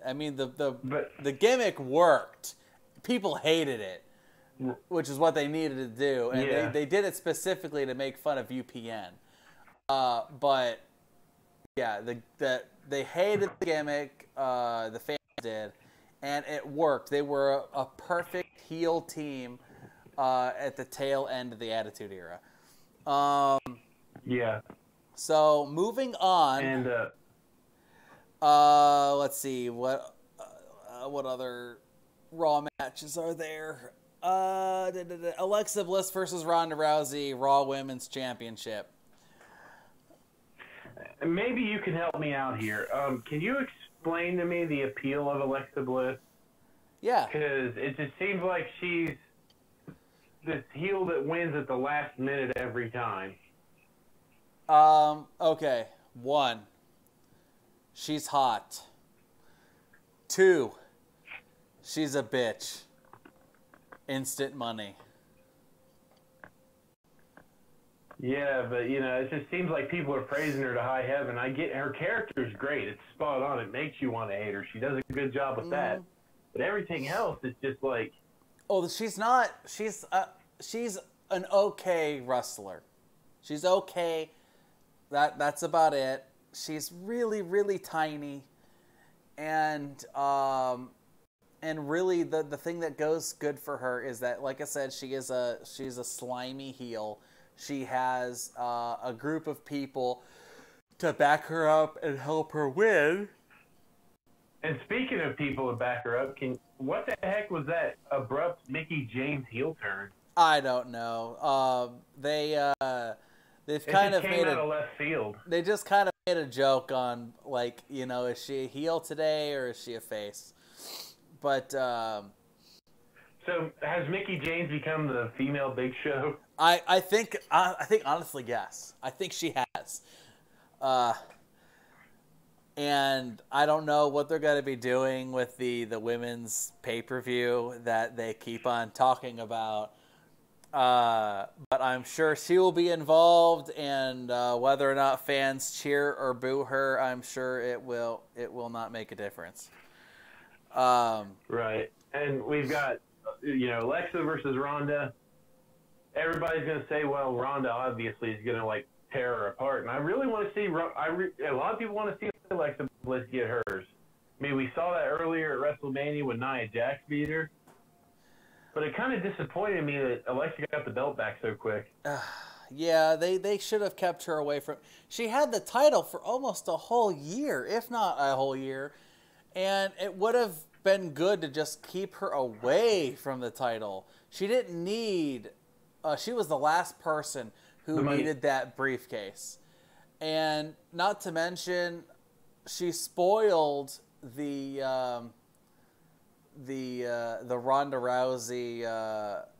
I mean, the gimmick worked. People hated it, which is what they needed to do. And they did it specifically to make fun of UPN. But yeah, they hated the gimmick. The fans did, and it worked. They were a perfect heel team at the tail end of the Attitude Era. Yeah. So moving on. And let's see what other Raw matches are there. Alexa Bliss versus Ronda Rousey, Raw Women's Championship. maybe you can help me out here. Can you explain to me the appeal of Alexa Bliss? Yeah. Because it just seems like she's this heel that wins at the last minute every time. Okay. 1, she's hot. 2, she's a bitch. Instant money. Yeah, but, it just seems like people are praising her to high heaven. I get her character's great. It's spot on. It makes you want to hate her. She does a good job with that. But everything else is just like... Oh, she's not... She's an okay wrestler. She's okay. That's about it. She's really, really tiny. And really the thing that goes good for her is that, like I said, she's a slimy heel. She has a group of people to back her up and help her win. And speaking of people to back her up, what the heck was that abrupt Mickie James heel turn? I don't know. They've kind of made out of left field. They just kind of made a joke on, like, is she a heel today or is she a face? But so has Mickie James become the female Big Show? I think honestly, yes. I think she has. And I don't know what they're going to be doing with the women's pay-per-view that they keep on talking about. But I'm sure she will be involved, and whether or not fans cheer or boo her, I'm sure it will not make a difference. Right. And we've got, Alexa versus Ronda. Everybody's going to say, well, Ronda obviously is going to, tear her apart. And I really want to see, a lot of people want to see Alexa Bliss get hers. I mean, we saw that earlier at WrestleMania when Nia Jax beat her. But it kind of disappointed me that Alexa got the belt back so quick. Yeah, they should have kept her away from... She had the title for almost a whole year, if not a whole year. And it would have been good to just keep her away from the title. She didn't need... she was the last person who needed that briefcase. And not to mention, she spoiled the Ronda Rousey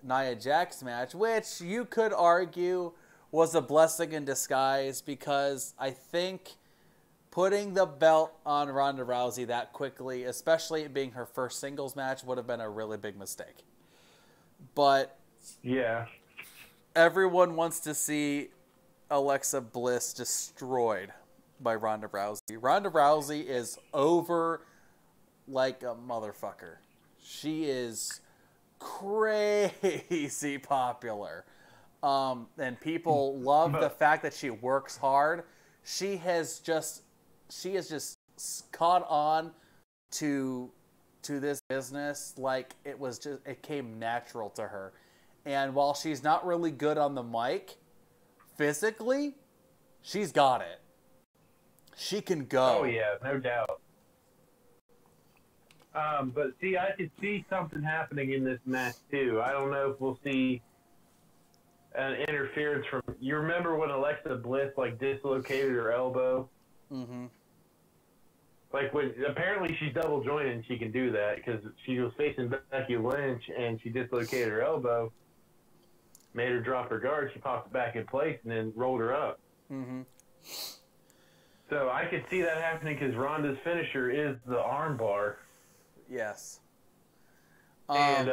Nia Jax match, which you could argue was a blessing in disguise, because I think putting the belt on Ronda Rousey that quickly, especially it being her first singles match, would have been a really big mistake. But yeah, everyone wants to see Alexa Bliss destroyed by Ronda Rousey. Ronda Rousey is over like a motherfucker. She is crazy popular. And people love the fact that she works hard. She has just caught on to this business like it came natural to her. And while she's not really good on the mic, physically, she's got it. She can go. Oh, yeah, no doubt. But see, I could see something happening in this match, too. I don't know if we'll see an interference from... You remember when Alexa Bliss, dislocated her elbow? Mm-hmm. Apparently she's double jointed and she can do that, because she was facing Becky Lynch and she dislocated her elbow, made her drop her guard, she popped it back in place, and then rolled her up. Mm-hmm. So I could see that happening because Ronda's finisher is the armbar. Yes. And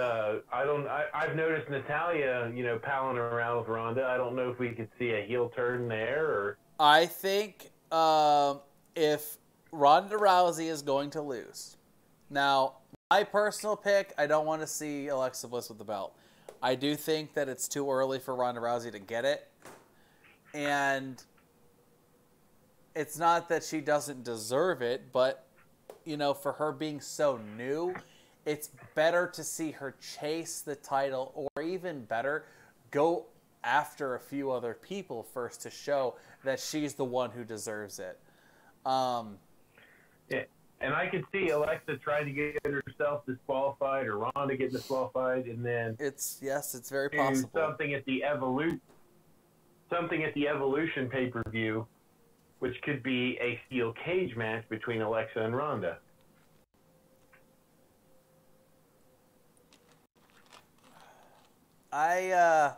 I've noticed Natalya, palling around with Ronda. I don't know if we could see a heel turn there, or... I think if Ronda Rousey is going to lose. Now, my personal pick, I don't want to see Alexa Bliss with the belt. I do think that it's too early for Ronda Rousey to get it. And it's not that she doesn't deserve it, but, for her being so new, it's better to see her chase the title, or even better, go after a few other people first to show that she's the one who deserves it. Yeah. And I could see Alexa trying to get herself disqualified or Ronda get disqualified, and then it's very possible. Something at the Evolution pay-per-view, which could be a steel cage match between Alexa and Ronda. I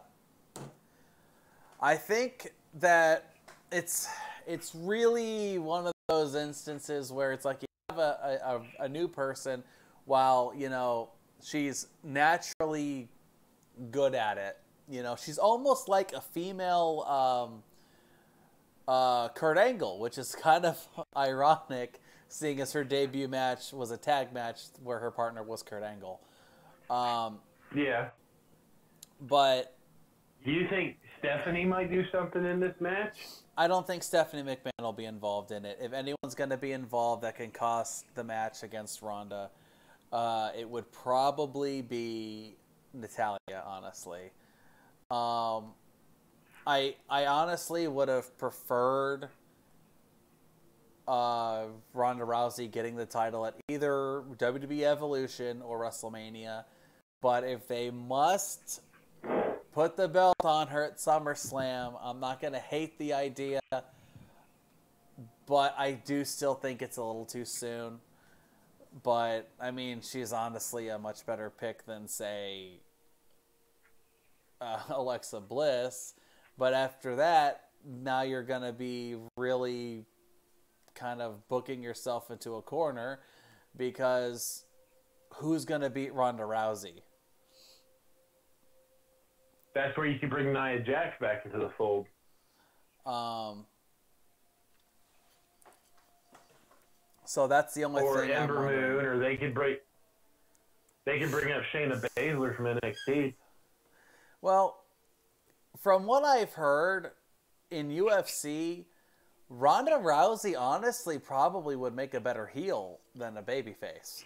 think that it's really one of those instances where it's like you have a new person, while she's naturally good at it. She's almost like a female Kurt Angle, which is kind of ironic, seeing as her debut match was a tag match where her partner was Kurt Angle. Yeah. But do you think Stephanie might do something in this match? I don't think Stephanie McMahon will be involved in it. If anyone's going to be involved that can cost the match against Ronda, it would probably be Natalya, honestly. I honestly would have preferred Ronda Rousey getting the title at either WWE Evolution or WrestleMania. But if they must put the belt on her at SummerSlam, I'm not going to hate the idea, but I do still think it's a little too soon. But, I mean, she's honestly a much better pick than, say, Alexa Bliss. But after that, now you're going to be really kind of booking yourself into a corner, because who's going to beat Ronda Rousey? That's where you can bring Nia Jax back into the fold. So that's the only thing. Or Ember Moon, or they could bring up Shayna Baszler from NXT. Well, from what I've heard in UFC, Ronda Rousey honestly probably would make a better heel than a babyface.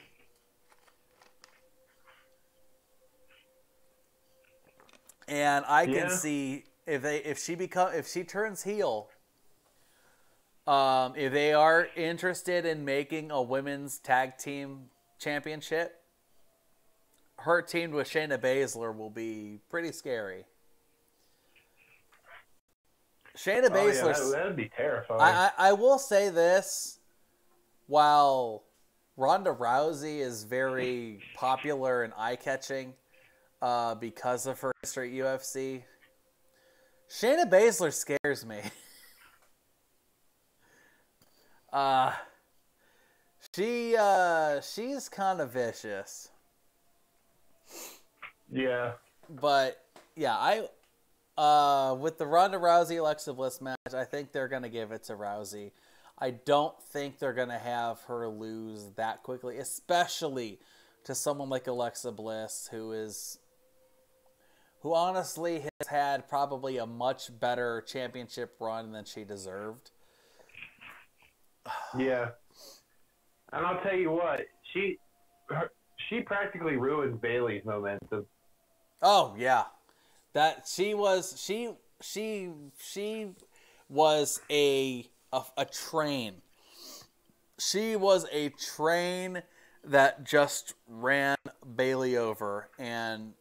And I can see if she turns heel, if they are interested in making a women's tag team championship, her teamed with Shayna Baszler will be pretty scary. Shayna Baszler, that would be terrifying. I will say this: while Ronda Rousey is very popular and eye-catching, because of her history at UFC, Shayna Baszler scares me. She's kind of vicious. Yeah. But yeah, with the Ronda Rousey Alexa Bliss match, I think they're gonna give it to Rousey. I don't think they're gonna have her lose that quickly, especially to someone like Alexa Bliss, who honestly has had probably a much better championship run than she deserved. Yeah. And I'll tell you what, she practically ruined Bayley's momentum. Oh yeah. That she was a train. She was a train that just ran Bayley over, and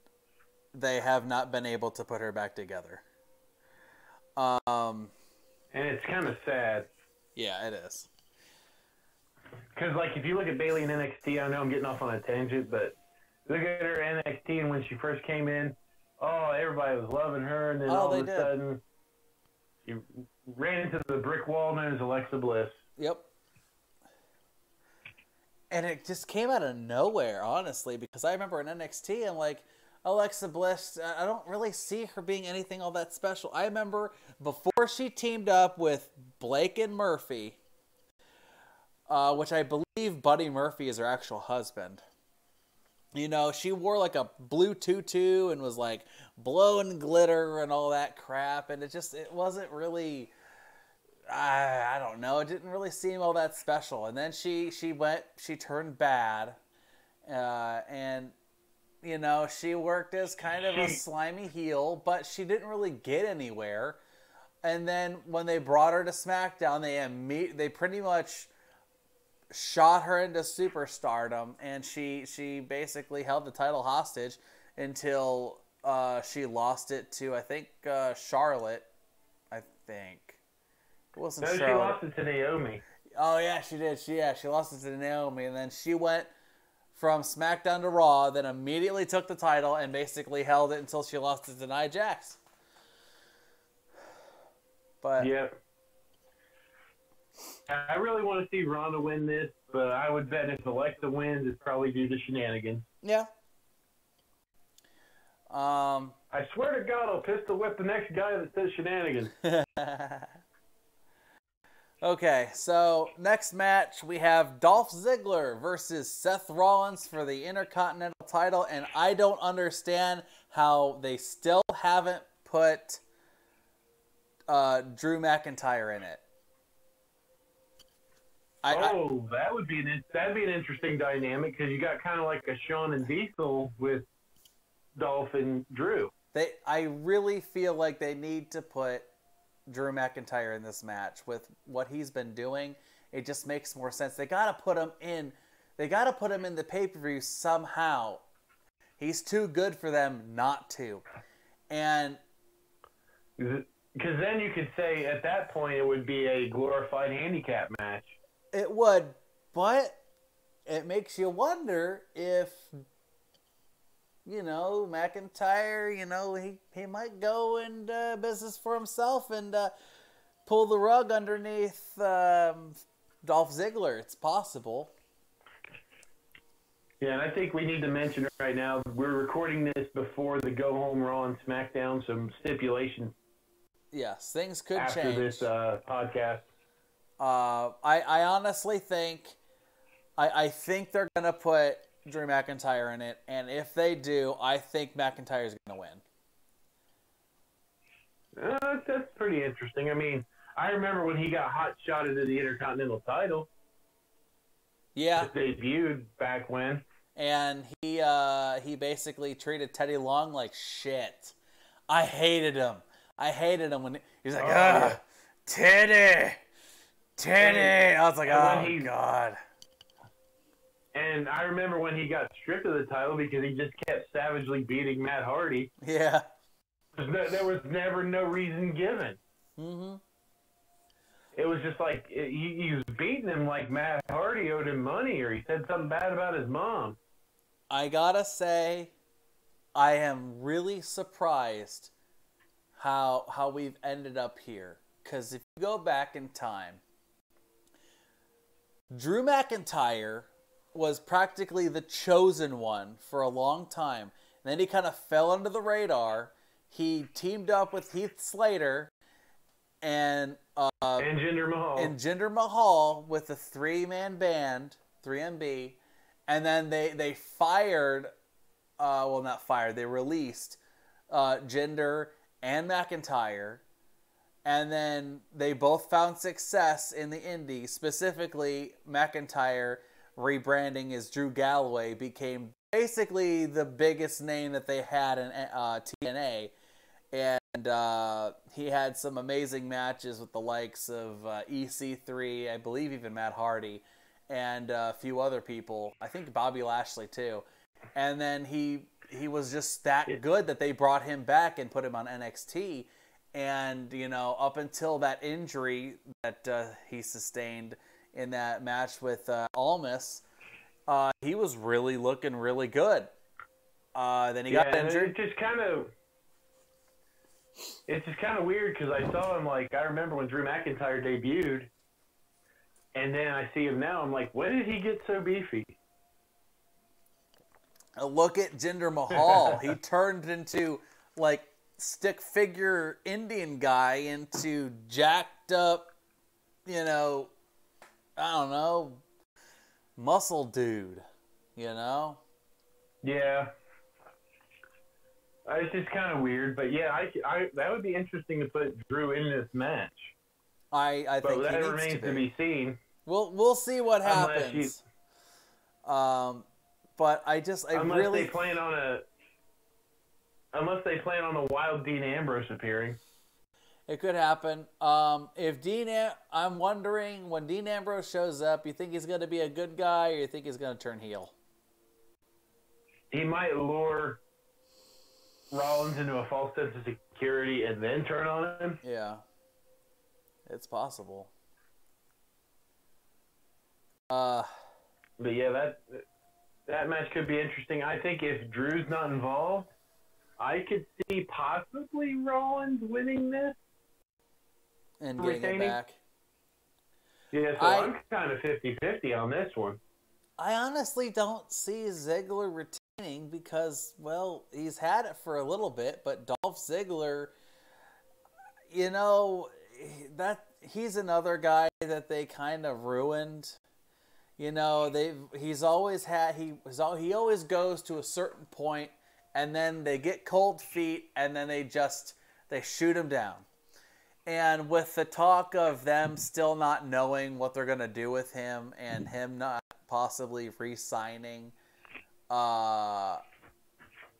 they have not been able to put her back together. And it's kind of sad. Yeah, it is. Because, like, if you look at Bayley in NXT, I know I'm getting off on a tangent, but look at her NXT, and when she first came in, everybody was loving her, and then all of a sudden, she ran into the brick wall known as Alexa Bliss. Yep. And it just came out of nowhere, honestly, because I remember in NXT, I'm like, Alexa Bliss, I don't really see her being anything all that special. I remember before she teamed up with Blake and Murphy, which I believe Buddy Murphy is her actual husband. She wore like a blue tutu and was like blowing glitter and all that crap. And it wasn't really, I don't know. It didn't really seem all that special. And then she turned bad. And You know, she worked as kind of a slimy heel, but she didn't really get anywhere. And then when they brought her to SmackDown, they pretty much shot her into superstardom, and she basically held the title hostage until she lost it to, I think, Charlotte. I think it wasn't Charlotte. She lost it to Naomi. Oh yeah, she did. She lost it to Naomi, and then she went from SmackDown to Raw, then immediately took the title and basically held it until she lost it to Nia Jax. But yeah, I really want to see Ronda win this, but I would bet if Alexa wins, it's probably due to shenanigans. Yeah. I swear to God, I'll pistol whip the next guy that says shenanigans. Okay, so next match we have Dolph Ziggler versus Seth Rollins for the Intercontinental title, and I don't understand how they still haven't put Drew McIntyre in it. That'd be an interesting dynamic, because you got kind of like a Shawn and Diesel with Dolph and Drew. I really feel like they need to put Drew McIntyre in this match with what he's been doing. It just makes more sense. They gotta put him in. They gotta put him in the pay-per-view somehow. He's too good for them not to. And because then you could say at that point it would be a glorified handicap match. It would, but it makes you wonder if, you know, McIntyre, you know, he might go into business for himself and pull the rug underneath Dolph Ziggler. It's possible. Yeah, and I think we need to mention right now, we're recording this before the Go Home Raw and SmackDown, some stipulations. Yes, things could after change. This podcast. I honestly think, I think they're going to put Drew McIntyre in it, and if they do, I think McIntyre's going to win. That's pretty interesting. I mean, I remember when he got hot-shotted to the Intercontinental title. Yeah. It debuted back when. And he basically treated Teddy Long like shit. I hated him. When he's like, Teddy. I was like, God. And I remember when he got stripped of the title because he just kept savagely beating Matt Hardy. Yeah. There was never no reason given. Mm-hmm. It was just like he was beating him like Matt Hardy owed him money, or he said something bad about his mom. I gotta say, I am really surprised how we've ended up here. Because if you go back in time, Drew McIntyre was practically the chosen one for a long time. And then he kind of fell under the radar. He teamed up with Heath Slater and Jinder Mahal with a three-man band, 3MB. And then they fired, they released Jinder and McIntyre. And then they both found success in the indies. Specifically, McIntyre rebranding as Drew Galloway became basically the biggest name that they had in TNA. And he had some amazing matches with the likes of EC3, I believe even Matt Hardy, and a few other people. I think Bobby Lashley too. And then he was just that good that they brought him back and put him on NXT. And, you know, up until that injury that he sustained in that match with Almas, he was really looking really good. Then he got injured. It's just kind of weird because I saw him, like, I remember when Drew McIntyre debuted, and then I see him now. I'm like, when did he get so beefy? Look at Jinder Mahal. He turned into, like, stick figure Indian guy into jacked up, you know, I don't know, muscle dude, you know? Yeah. It's just kind of weird, but yeah, I that would be interesting to put Drew in this match. I think that he remains needs to be seen. We'll see what happens. But unless they plan on a wild Dean Ambrose appearing. It could happen. I'm wondering, when Dean Ambrose shows up, you think he's going to be a good guy, or you think he's going to turn heel? He might lure Rollins into a false sense of security and then turn on him. Yeah. It's possible. But yeah, that match could be interesting. I think if Drew's not involved, I could see possibly Rollins winning this. And getting it back. Yeah, so I'm kind of 50-50 on this one. I honestly don't see Ziggler retaining because, well, he's had it for a little bit, but Dolph Ziggler, you know, he's another guy that they kind of ruined. You know, he always goes to a certain point, and then they get cold feet, and then they shoot him down. And with the talk of them still not knowing what they're going to do with him, and him not possibly re-signing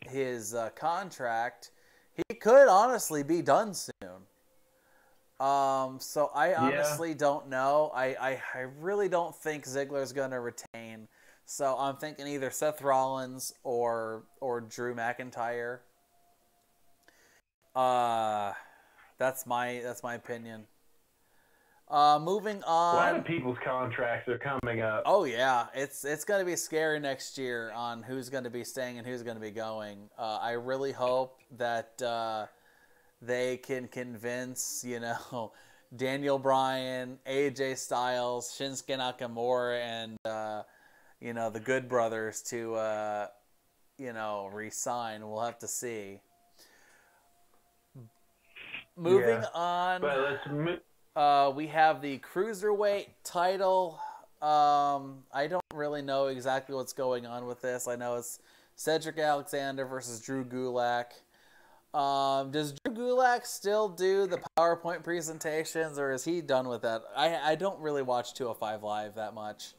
his contract, he could honestly be done soon. So I honestly don't know. I really don't think Ziggler's going to retain. So I'm thinking either Seth Rollins or Drew McIntyre. That's my opinion. Moving on. A lot of people's contracts are coming up. Oh yeah, it's going to be scary next year on who's going to be staying and who's going to be going. I really hope that they can convince, Daniel Bryan, AJ Styles, Shinsuke Nakamura, and the Good Brothers to re-sign. We'll have to see. Moving on. But let's we have the Cruiserweight title. I don't really know exactly what's going on with this. I know it's Cedric Alexander versus Drew Gulak. Does Drew Gulak still do the PowerPoint presentations, or is he done with that? I don't really watch 205 Live that much,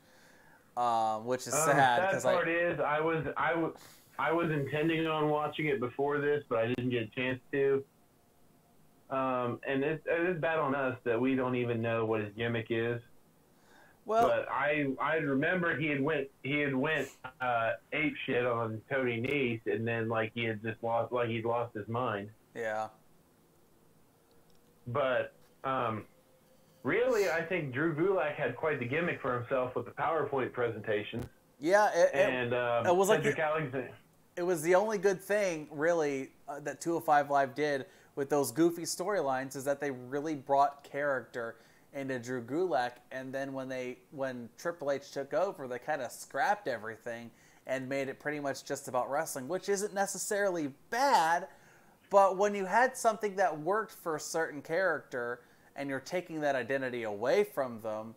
which is sad. Sad part is I was intending on watching it before this, but I didn't get a chance to. And it's bad on us that we don't even know what his gimmick is. Well, but I remember he had went ape shit on Tony Nese, and then he'd lost his mind. Yeah. But really, I think Drew Gulak had quite the gimmick for himself with the PowerPoint presentations. Yeah, it was Cedric Alexander. It was the only good thing, really, that 205 Live did with those goofy storylines, is that they really brought character into Drew Gulak, and then when Triple H took over, they kind of scrapped everything and made it pretty much just about wrestling, which isn't necessarily bad, but when you had something that worked for a certain character and you're taking that identity away from them,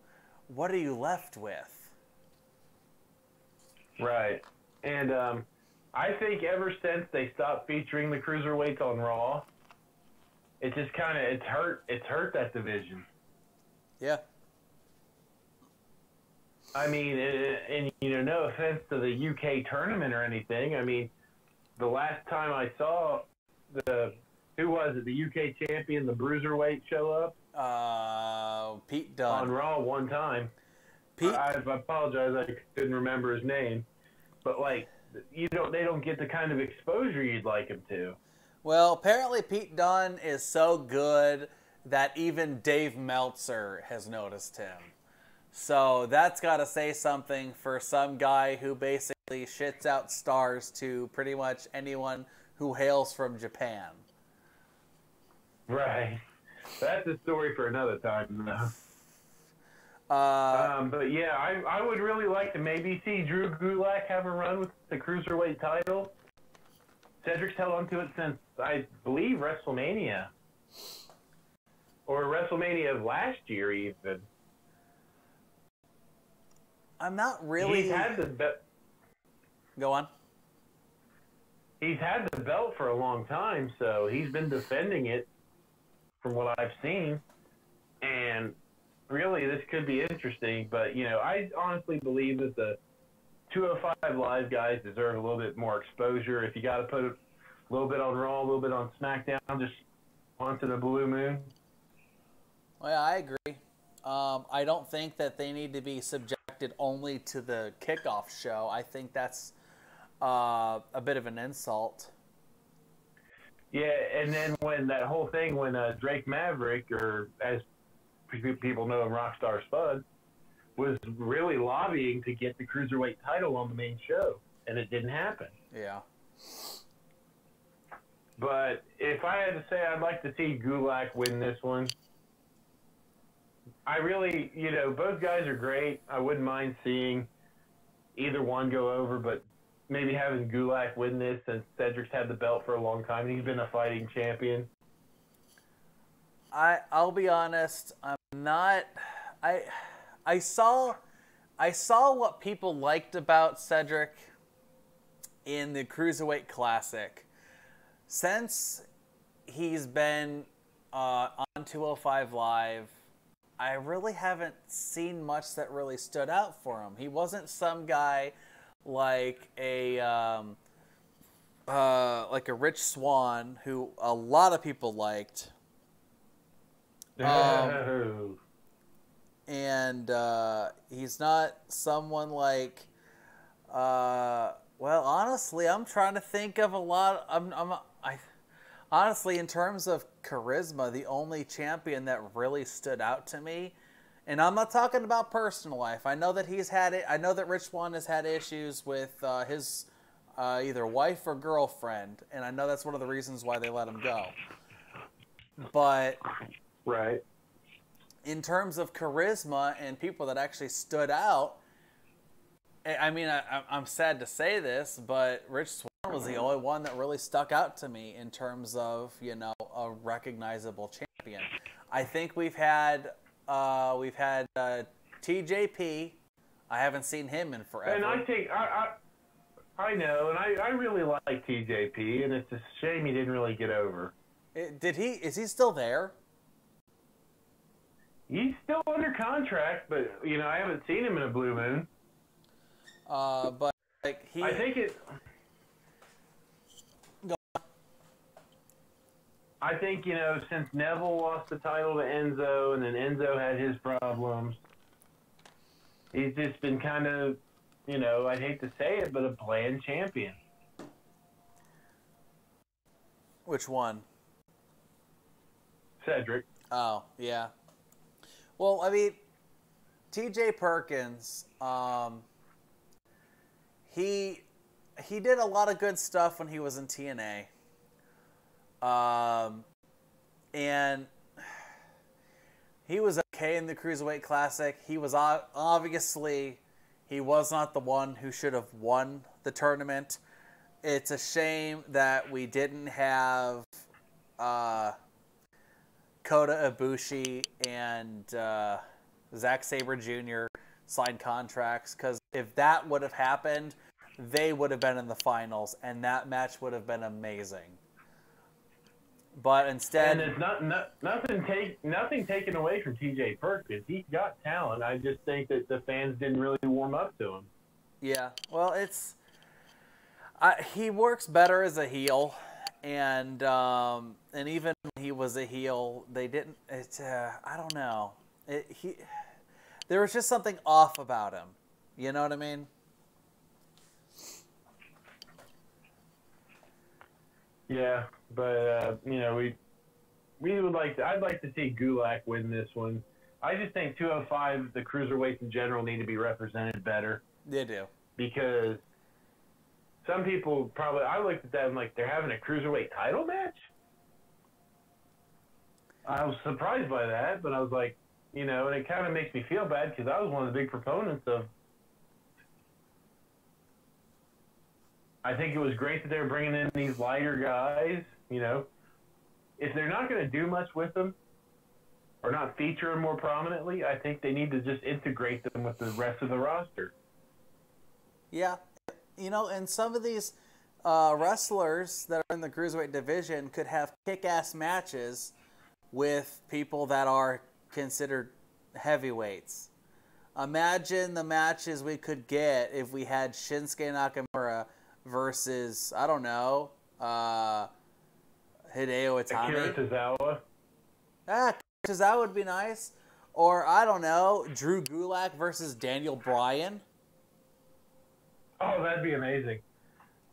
what are you left with? Right. And I think ever since they stopped featuring the Cruiserweights on Raw, it just it's hurt that division. Yeah. I mean, and no offense to the UK tournament or anything. I mean, the last time I saw the UK champion, the Bruiserweight, show up? Pete Dunne. On Raw one time. Pete? I apologize, I couldn't remember his name. But they don't get the kind of exposure you'd like him to. Well, apparently Pete Dunne is so good that even Dave Meltzer has noticed him. So that's got to say something for some guy who basically shits out stars to pretty much anyone who hails from Japan. Right. That's a story for another time, though. But yeah, I would really like to maybe see Drew Gulak have a run with the Cruiserweight title. Cedric's held onto it since, I believe, WrestleMania. Or WrestleMania of last year, even. I'm not really... He's had the belt. Go on. He's had the belt for a long time, so he's been defending it from what I've seen. And really, this could be interesting. But, I honestly believe that 205 Live guys deserve a little bit more exposure. If you got to put a little bit on Raw, a little bit on SmackDown, just onto the Blue Moon. Well, yeah, I agree. I don't think that they need to be subjected only to the kickoff show. I think that's a bit of an insult. Yeah, and then when that whole thing, when Drake Maverick, or as people know him, Rockstar Spud, was really lobbying to get the Cruiserweight title on the main show, and it didn't happen. Yeah. But if I had to say, I'd like to see Gulak win this one. I really, both guys are great. I wouldn't mind seeing either one go over, but maybe having Gulak win this, since Cedric's had the belt for a long time and he's been a fighting champion. I'll be honest. I'm not. I saw what people liked about Cedric in the Cruiserweight Classic. Since he's been on 205 Live, I really haven't seen much that really stood out for him. He wasn't some guy like a Rich Swann, who a lot of people liked. And he's not someone like. Well, honestly, I'm trying to think of a lot. Honestly, in terms of charisma, the only champion that really stood out to me, and I'm not talking about personal life. I know that he's had it. I know that Rich Swann has had issues with his either wife or girlfriend, and I know that's one of the reasons why they let him go. But right, in terms of charisma and people that actually stood out, I mean, I'm sad to say this, but Rich Swann was the only one that really stuck out to me in terms of, a recognizable champion. I think we've had TJP. I haven't seen him in forever. And I think I know, and I really like TJP, and it's a shame he didn't really get over. Is he still there? He's still under contract, but I haven't seen him in a Blue Moon. But like I think it. I think, since Neville lost the title to Enzo, and then Enzo had his problems, he's just been kind of, I'd hate to say it, but a bland champion. Which one? Cedric. Oh, yeah. Well, I mean, TJ Perkins, he did a lot of good stuff when he was in TNA. And he was okay in the Cruiserweight Classic. He was obviously, he was not the one who should have won the tournament. It's a shame that we didn't have Kota Ibushi and Zack Sabre Jr. sign contracts, because if that would have happened, they would have been in the finals, and that match would have been amazing. But instead, and it's nothing taken away from TJ Perkins. He's got talent. I just think that the fans didn't really warm up to him. Yeah, well, he works better as a heel, and even when he was a heel, they didn't. I don't know. There was just something off about him. You know what I mean? Yeah, but we would like. I'd like to see Gulak win this one. I just think 205, the cruiserweights in general, need to be represented better. They do, because some people probably. I looked at that and like, they're having a cruiserweight title match. I was surprised by that, but I was like, and it kind of makes me feel bad, because I was one of the big proponents of. I think it was great that they were bringing in these lighter guys. If they're not going to do much with them or not feature them more prominently, I think they need to just integrate them with the rest of the roster. Yeah. And some of these wrestlers that are in the Cruiserweight division could have kick-ass matches with people that are considered heavyweights. Imagine the matches we could get if we had Shinsuke Nakamura versus, I don't know, Hideo Itami. Akira Tozawa. Tozawa would be nice. Or, I don't know, Drew Gulak versus Daniel Bryan. Oh, that'd be amazing.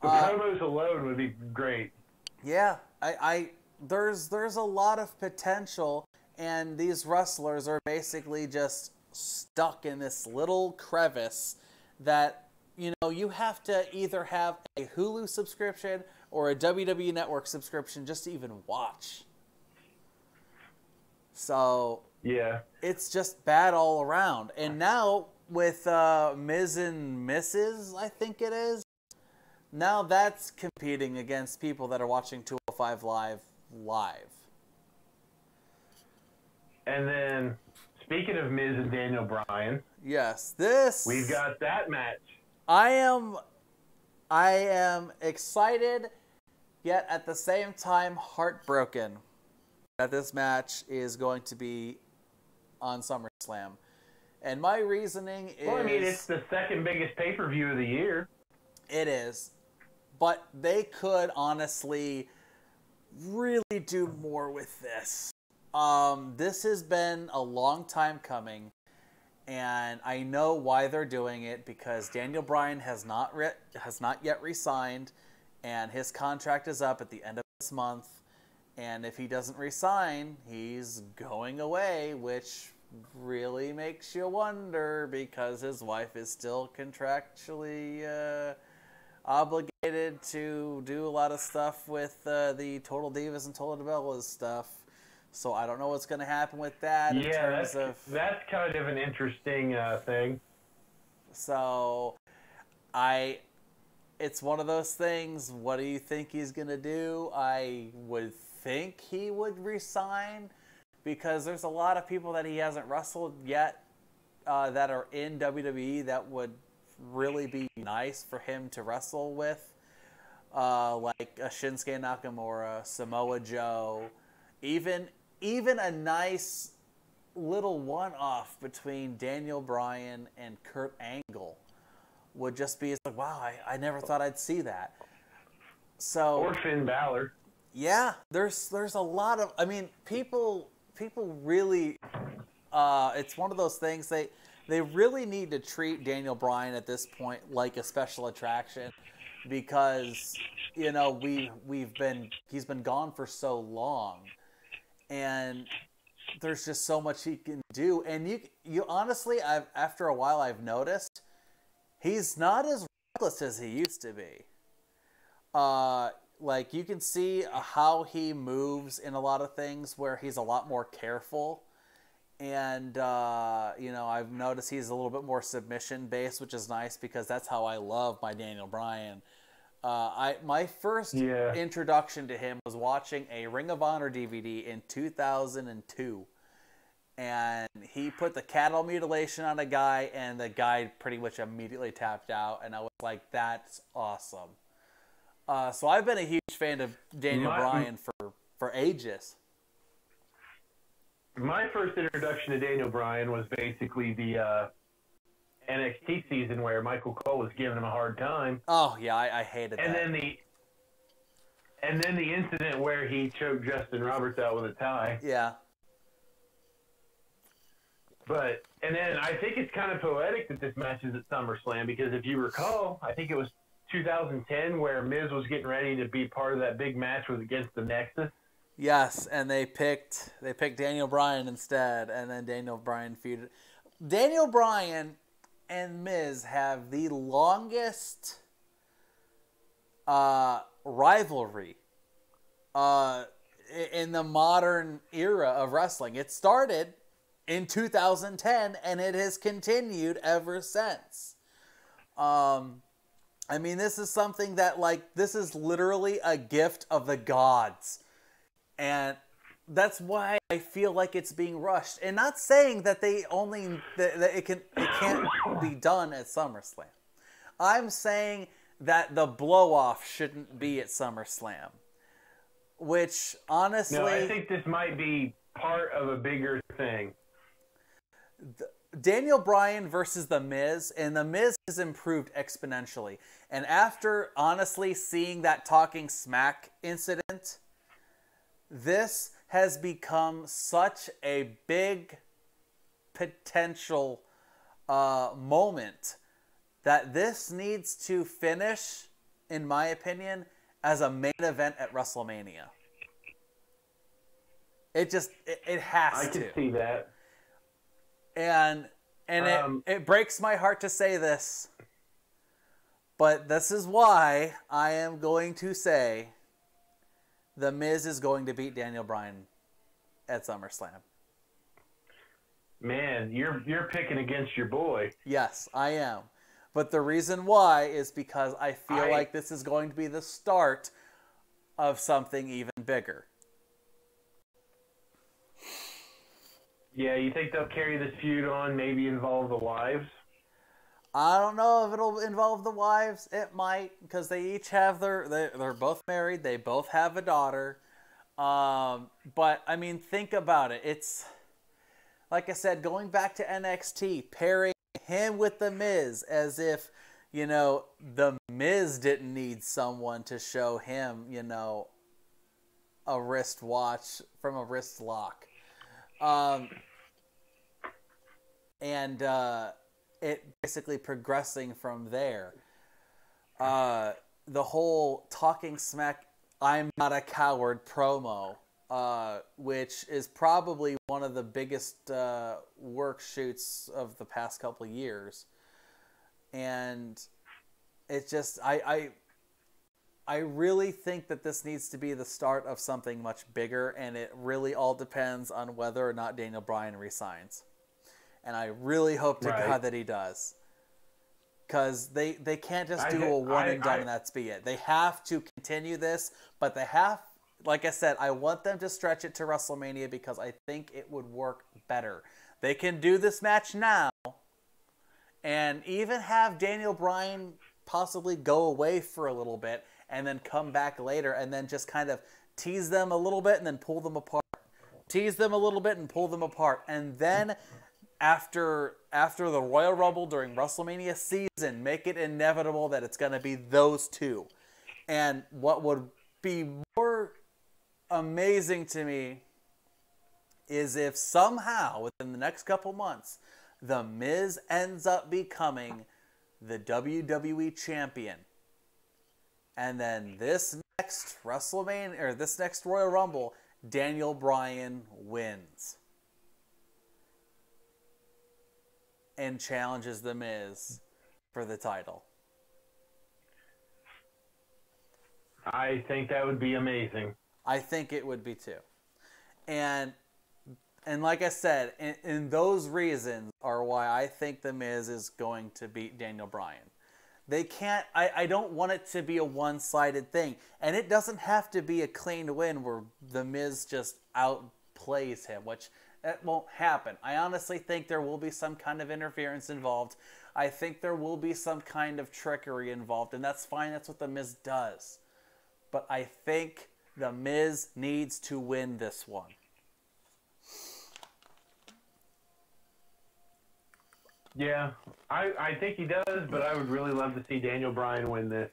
The promos alone would be great. Yeah, there's a lot of potential, and these wrestlers are basically just stuck in this little crevice that, you know, you have to either have a Hulu subscription or a WWE Network subscription just to even watch. So yeah, it's just bad all around. And now with Miz and Mrs., I think it is, now that's competing against people that are watching 205 live. And then, speaking of Miz and Daniel Bryan, yes, we've got that match. I am excited, yet at the same time heartbroken that this match is going to be on SummerSlam. And my reasoning is... Well, I mean, it's the second biggest pay-per-view of the year. It is. But they could honestly really do more with this. This has been a long time coming, and I know why they're doing it, because Daniel Bryan has not yet re-signed, and his contract is up at the end of this month. And if he doesn't resign, he's going away, which really makes you wonder, because his wife is still contractually obligated to do a lot of stuff with the Total Divas and Total Bellas stuff. So I don't know what's going to happen with that. Yeah, that's kind of an interesting thing. So it's one of those things. What do you think he's going to do? I would think he would resign, because there's a lot of people that he hasn't wrestled yet that are in WWE that would really be nice for him to wrestle with, like a Shinsuke Nakamura, Samoa Joe, even a nice little one-off between Daniel Bryan and Kurt Angle would just be like, wow, I never thought I'd see that. So, or Finn Balor. Yeah, there's a lot of, I mean, people really, it's one of those things, they really need to treat Daniel Bryan at this point like a special attraction, because, you know, he's been gone for so long, and there's just so much he can do. And you honestly, after a while, I've noticed he's not as reckless as he used to be. Like, you can see how he moves in a lot of things where he's a lot more careful. And, you know, I've noticed he's a little bit more submission-based, which is nice, because that's how I love my Daniel Bryan. My first introduction to him was watching a Ring of Honor DVD in 2002. And he put the cattle mutilation on a guy, and the guy pretty much immediately tapped out. And I was like, that's awesome. So I've been a huge fan of Daniel Bryan for ages. My first introduction to Daniel Bryan was basically the NXT season where Michael Cole was giving him a hard time. Oh yeah, I hated that. And then the incident where he choked Justin Roberts out with a tie. Yeah. And then I think it's kind of poetic that this match is at SummerSlam, because if you recall, I think it was 2010 where Miz was getting ready to be part of that big match was against the Nexus. Yes, and they picked Daniel Bryan instead, and then Daniel Bryan feuded. Daniel Bryan and Miz have the longest rivalry in the modern era of wrestling. It started in 2010, and it has continued ever since. I mean, this is something that, like, this is literally a gift of the gods. And that's why I feel like it's being rushed. And not saying that that it can't be done at SummerSlam. I'm saying that the blow-off shouldn't be at SummerSlam. Which, honestly... No, I think this might be part of a bigger thing. Daniel Bryan versus The Miz, and The Miz has improved exponentially. And after, honestly, seeing that talking smack incident, this has become such a big potential moment that this needs to finish, in my opinion, as a main event at WrestleMania. It has to. I can see that. And it breaks my heart to say this, but this is why I am going to say The Miz is going to beat Daniel Bryan at SummerSlam. Man, you're picking against your boy. Yes, I am. But the reason why is because I feel like this is going to be the start of something even bigger. Yeah, you think they'll carry this feud on, maybe involve the wives? I don't know if it'll involve the wives. It might, because they each have they're both married. They both have a daughter. But, I mean, think about it. It's, like I said, going back to NXT, pairing him with The Miz as if, you know, The Miz didn't need someone to show him, you know, a wristwatch from a wrist lock. And it basically progressing from there. The whole talking smack, I'm not a coward promo, which is probably one of the biggest work shoots of the past couple of years. And it just, I really think that this needs to be the start of something much bigger, and it really all depends on whether or not Daniel Bryan resigns. And I really hope to God that he does. Because they can't just do a one and done and that's be it. They have to continue this, but they have, like I said, I want them to stretch it to WrestleMania because I think it would work better. They can do this match now and even have Daniel Bryan possibly go away for a little bit and then come back later and then just kind of tease them a little bit and then pull them apart. Tease them a little bit and pull them apart. And then after the Royal Rumble during WrestleMania season, make it inevitable that it's going to be those two. And what would be more amazing to me is if somehow within the next couple months, The Miz ends up becoming the WWE champion. And then this next WrestleMania, or this next Royal Rumble, Daniel Bryan wins. And challenges The Miz for the title. I think that would be amazing. I think it would be too. And like I said, and those reasons are why I think The Miz is going to beat Daniel Bryan. They can't, I don't want it to be a one-sided thing. And it doesn't have to be a clean win where The Miz just outplays him, which that won't happen. I honestly think there will be some kind of interference involved. I think there will be some kind of trickery involved, and that's fine. That's what The Miz does. But I think The Miz needs to win this one. Yeah, I think he does, but I would really love to see Daniel Bryan win this.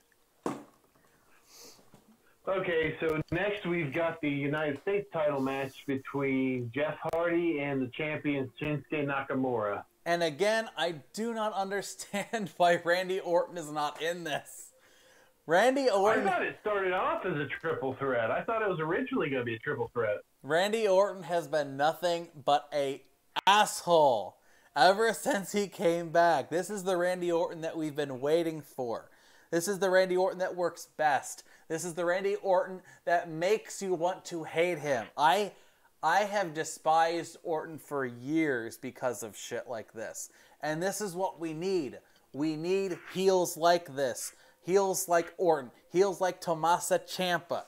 Okay, so next we've got the United States title match between Jeff Hardy and the champion Shinsuke Nakamura. And again, I do not understand why Randy Orton is not in this. Randy Orton... I thought it started off as a triple threat. I thought it was originally going to be a triple threat. Randy Orton has been nothing but a asshole ever since he came back. This is the Randy Orton that we've been waiting for. This is the Randy Orton that works best. This is the Randy Orton that makes you want to hate him. I have despised Orton for years because of shit like this. And this is what we need. We need heels like this. Heels like Orton. Heels like Tommaso Ciampa.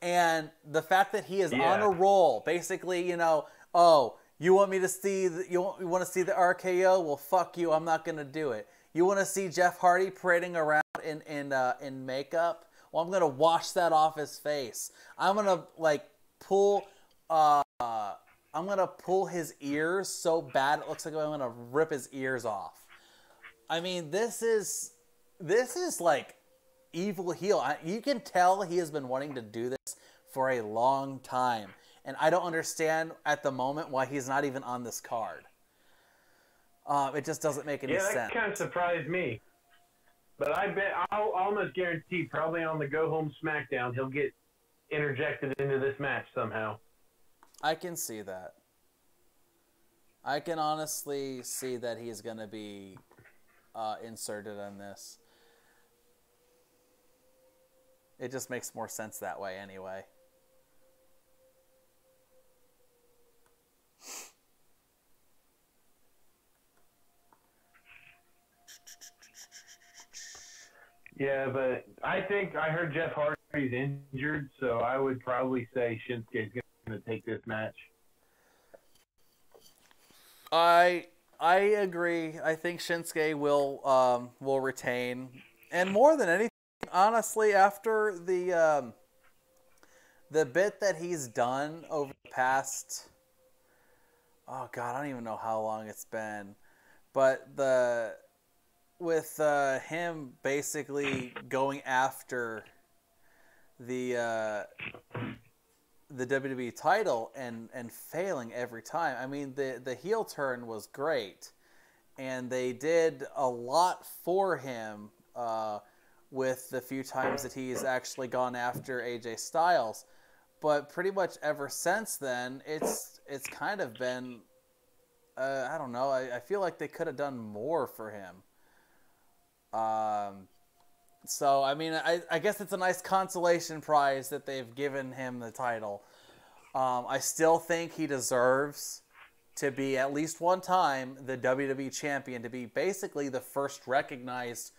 And the fact that he is on a roll, basically, you know, oh, you want me to see you want to see the RKO? Well, fuck you. I'm not going to do it. You want to see Jeff Hardy parading around in makeup? Well, I'm going to wash that off his face. I'm going to, like, pull I'm gonna pull his ears so bad it looks like I'm gonna rip his ears off. I mean, this is like evil heel. You can tell he has been wanting to do this for a long time, and I don't understand at the moment why he's not even on this card. It just doesn't make any sense. Yeah, that kind of surprised me. But I bet I'll almost guarantee probably on the Go Home SmackDown he'll get interjected into this match somehow. I can see that. I can honestly see that he's going to be inserted in this. It just makes more sense that way anyway. Yeah, but I think I heard Jeff Hardy's injured, so I would probably say Shinsuke's going to take this match. I agree. I think Shinsuke will retain, and more than anything, honestly, after the bit that he's done over the past, oh God, I don't even know how long it's been, but with him basically going after the WWE title and failing every time. I mean, the heel turn was great, and they did a lot for him with the few times that he's actually gone after AJ Styles. But pretty much ever since then, it's kind of been, I don't know, I feel like they could have done more for him. So, I mean, I guess it's a nice consolation prize that they've given him the title. I still think he deserves to be at least one time the WWE champion, to be basically the first recognized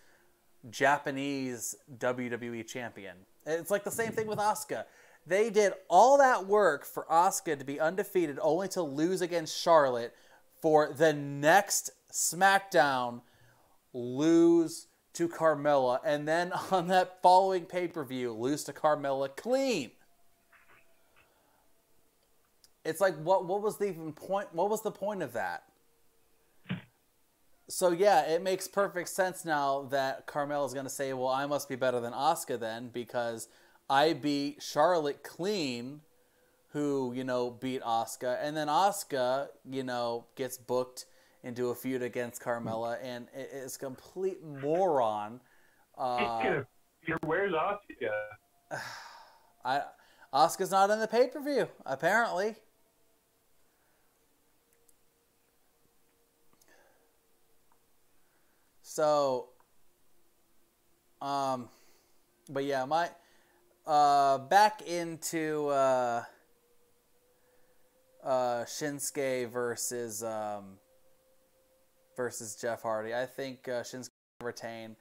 Japanese WWE champion. It's like the same thing with Asuka. They did all that work for Asuka to be undefeated only to lose against Charlotte, for the next SmackDown lose to Carmella, and then on that following pay-per-view lose to Carmella clean. It's like, what was the even point? What was the point of that? So yeah, it makes perfect sense now that Carmella's going to say, well, I must be better than Asuka then, because I beat Charlotte clean, who, beat Asuka, and then Asuka, gets booked into a feud against Carmella, and it's a complete moron. Where's Asuka? Asuka's not in the pay-per-view, apparently. So, but yeah, back into Shinsuke versus Jeff Hardy. I think Shinsuke will retain.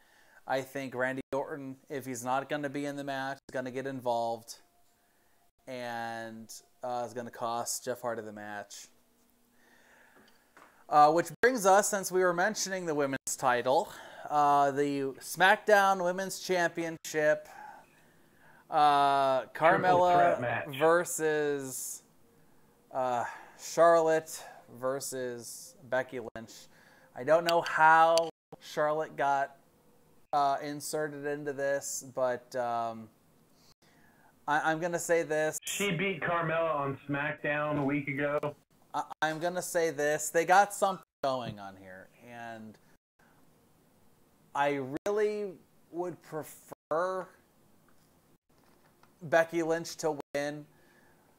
I think Randy Orton, if he's not going to be in the match, is going to get involved, and is going to cost Jeff Hardy the match. Which brings us, since we were mentioning the women's title, the SmackDown Women's Championship, Carmella versus Charlotte versus Becky Lynch. I don't know how Charlotte got inserted into this, but I'm going to say this. She beat Carmella on SmackDown a week ago. I'm going to say this. They got something going on here, and I really would prefer Becky Lynch to win.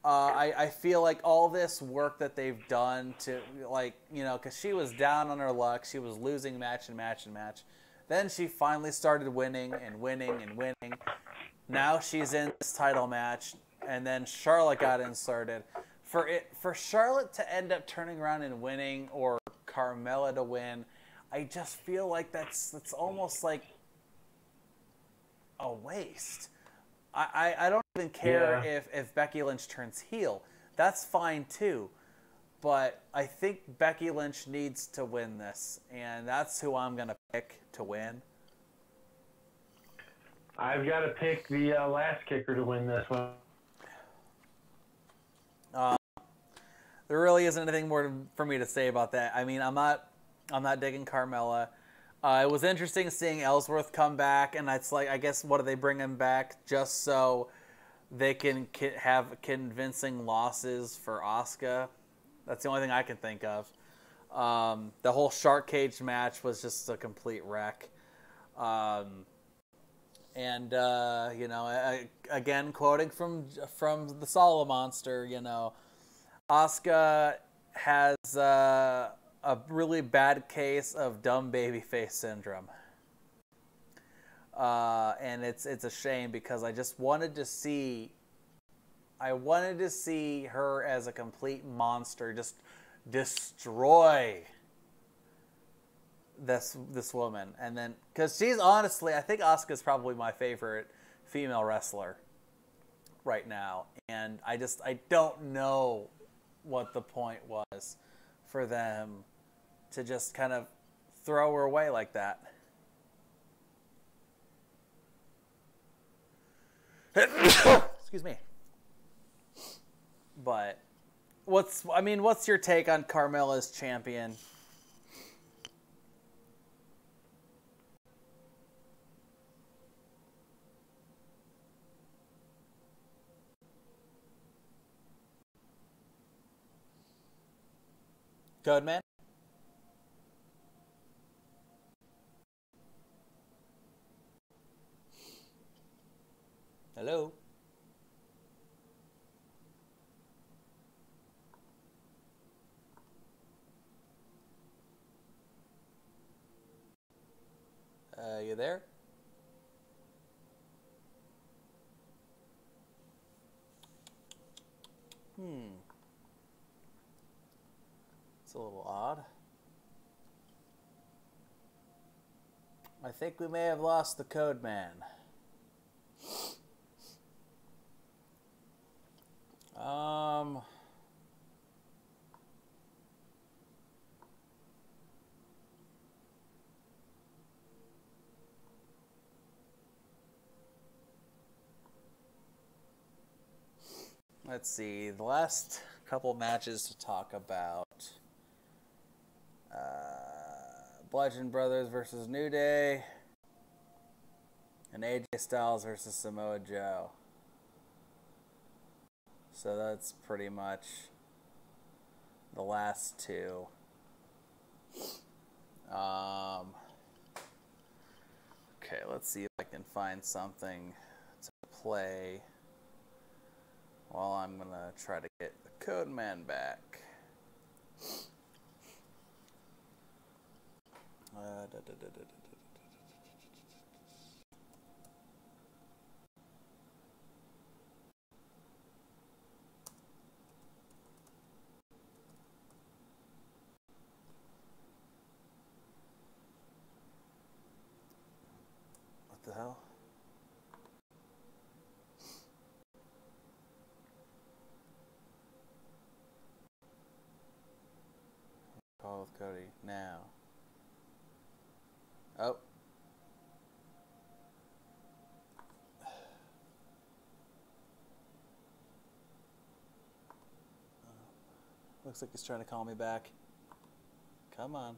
I feel like all this work that they've done to, because she was down on her luck. She was losing match and match and match. Then she finally started winning and winning and winning. Now she's in this title match, and then Charlotte got inserted. For Charlotte to end up turning around and winning, or Carmella to win, I just feel like that's almost like a waste. I don't even care if Becky Lynch turns heel. That's fine too. But I think Becky Lynch needs to win this, and that's who I'm going to pick to win. I've got to pick the last kicker to win this one. there really isn't anything more for me to say about that. I mean, I'm not digging Carmella. It was interesting seeing Ellsworth come back, and it's like, I guess, what do they bring him back just so they can have convincing losses for Asuka? That's the only thing I can think of. The whole Shark Cage match was just a complete wreck. Again, quoting from the Solo Monster, Asuka has a really bad case of dumb babyface syndrome. And it's a shame because I just wanted to see her as a complete monster, just destroy this woman. And then, because she's honestly, I think Asuka's probably my favorite female wrestler right now, and I don't know what the point was for them to just kind of throw her away like that. Excuse me. But what's your take on Carmella's champion? Codeman? Hello? You there? It's a little odd. I think we may have lost the Codeman. Let's see, the last couple matches to talk about. Bludgeon Brothers versus New Day, and AJ Styles versus Samoa Joe. So that's pretty much the last two. Okay, let's see if I can find something to play while I'm gonna try to get the Codeman back. What the hell? Call with Cody now. Oh. Looks like he's trying to call me back. Come on.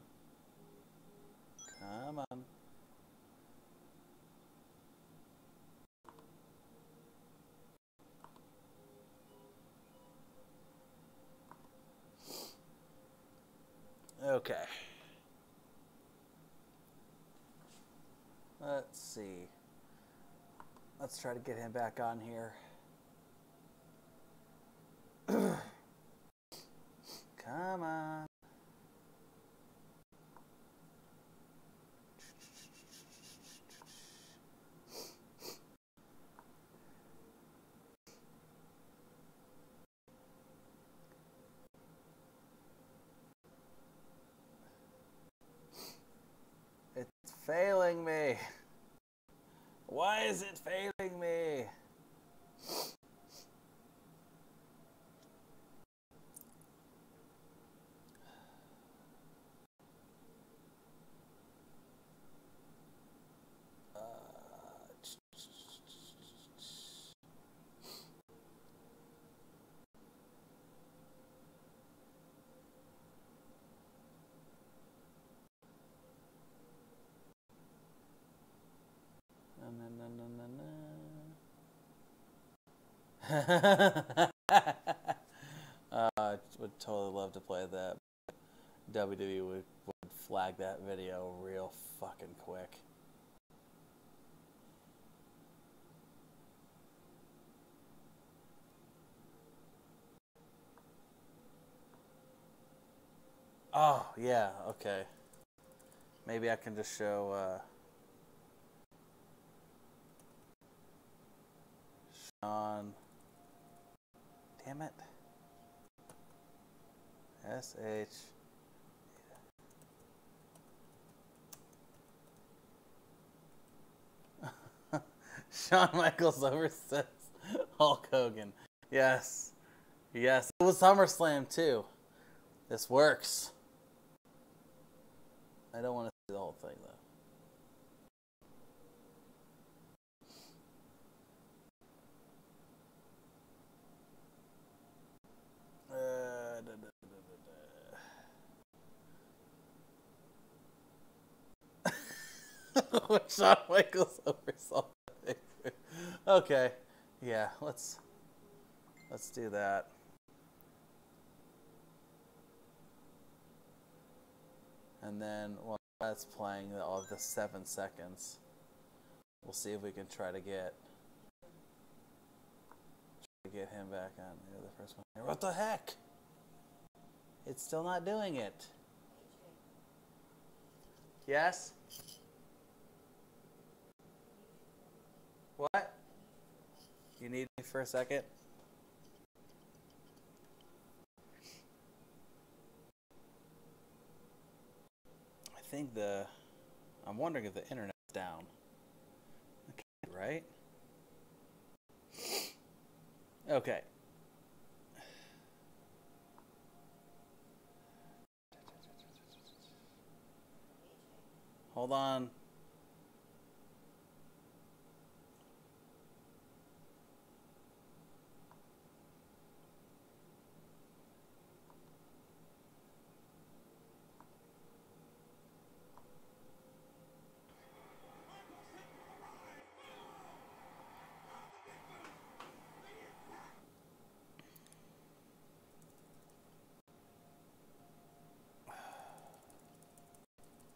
Come on. Okay. Let's see. Let's try to get him back on here. Come on. It's failing me. Why is it failing me? I would totally love to play that. WWE would flag that video real fucking quick. Oh, yeah, okay. Maybe I can just show Sean. Damn it. SH. Shawn Michaels oversets Hulk Hogan. Yes. Yes. It was SummerSlam too. This works. I don't want to see the whole thing though. Shawn Michaels oversaw. Okay. Yeah, let's do that. And then while that's playing all of the 7 seconds, we'll see if we can try to get him back on the first one. What the heck? It's still not doing it. Yes? What? You need me for a second? I think I'm wondering if the internet's down. Okay, right? Okay. Hold on.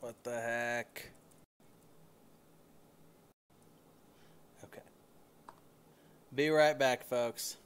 What the heck? Okay. Be right back, folks.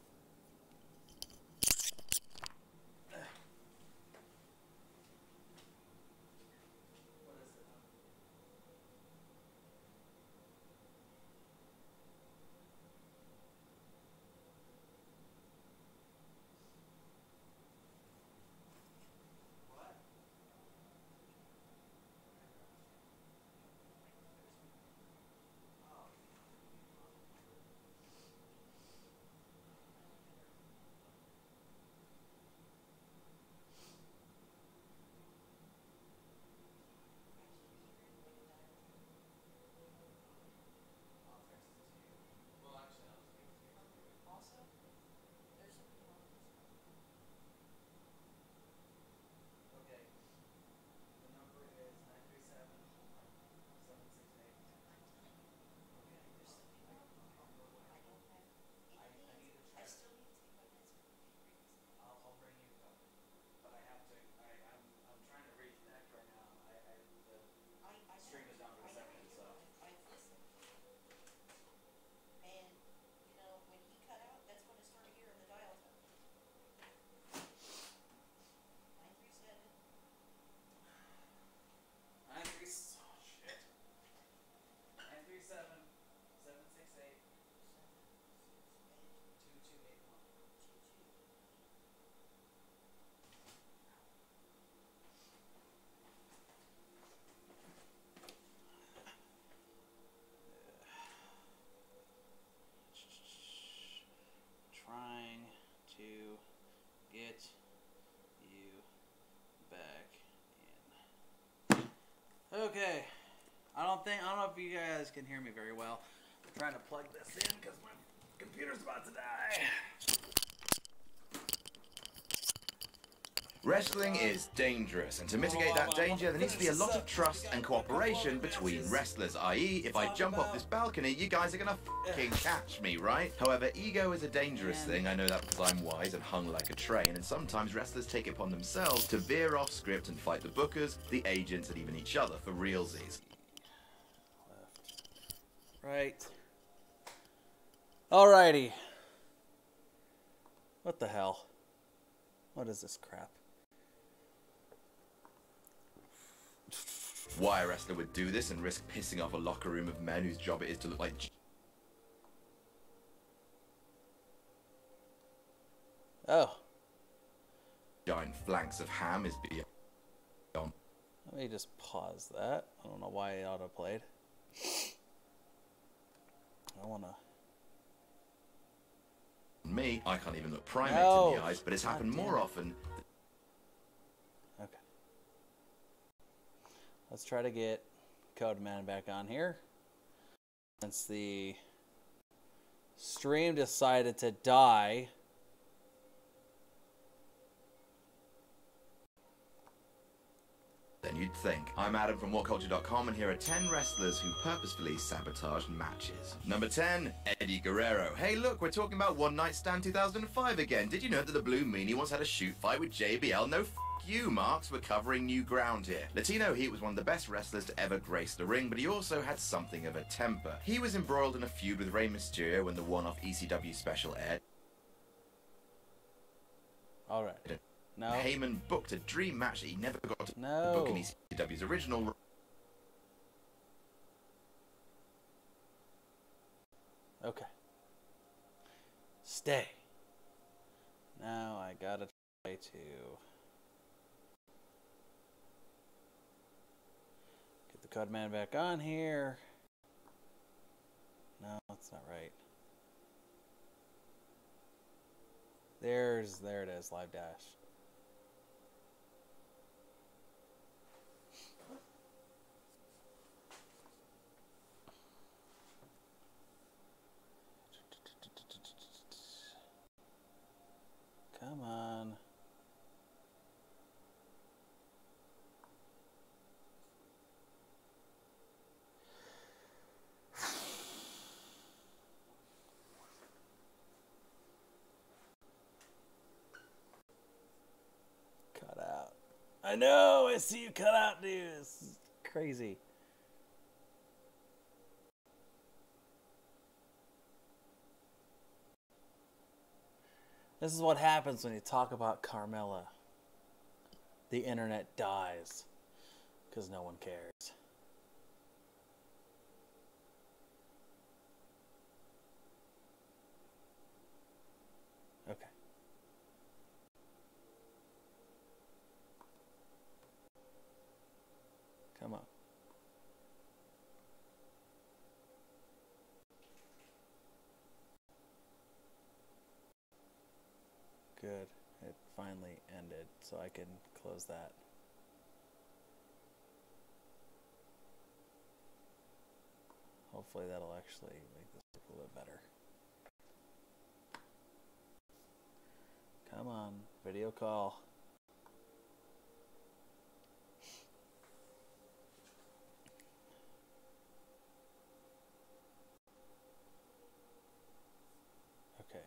Trying to get you back in. Okay. I don't know if you guys can hear me very well. I'm trying to plug this in because my computer's about to die. Wrestling is dangerous, and to mitigate that danger, there needs to be a lot of trust and cooperation between wrestlers, i.e., if I jump off this balcony, you guys are gonna fucking catch me, right? However, ego is a dangerous thing. I know that because I'm wise and hung like a train, and sometimes wrestlers take it upon themselves to veer off script and fight the bookers, the agents, and even each other for realsies. Right. Alrighty. What the hell? What is this crap? Why a wrestler would do this and risk pissing off a locker room of men whose job it is to look like giant flanks of ham is beyond. Let me just pause that. I don't know why it auto-played. I wanna... Me, I can't even look primates in the eyes, but it's happened more often. Okay. Let's try to get Codeman back on here. Since the stream decided to die. Then you'd think. I'm Adam from WhatCulture.com, and here are 10 wrestlers who purposefully sabotaged matches. Number 10, Eddie Guerrero. Hey look, we're talking about One Night Stand 2005 again. Did you know that the Blue Meanie once had a shoot fight with JBL? No you, Marks. We're covering new ground here. Latino Heat was one of the best wrestlers to ever grace the ring, but he also had something of a temper. He was embroiled in a feud with Rey Mysterio when the one-off ECW special aired. Alright. No. Heyman booked a dream match that he never got to No. book in ECW's original. Okay. Stay. Now I gotta try to get the Codeman back on here. No, that's not right. There it is, live dash. Come on. Cut out. I know, I see you cut out, dude. This is crazy. This is what happens when you talk about Carmella. The internet dies because no one cares. Okay. Come on. Good. It finally ended, so I can close that. Hopefully that'll actually make this look a little bit better. Come on, video call. Okay,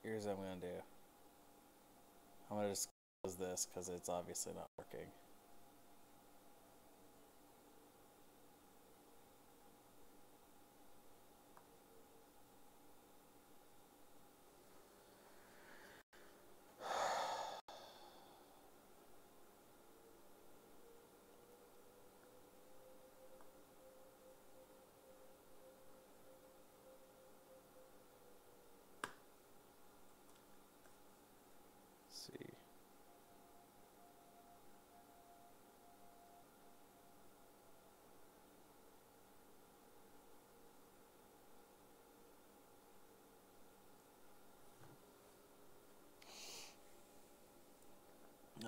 here's what I'm gonna do. I'm going to just close this because it's obviously not working. See.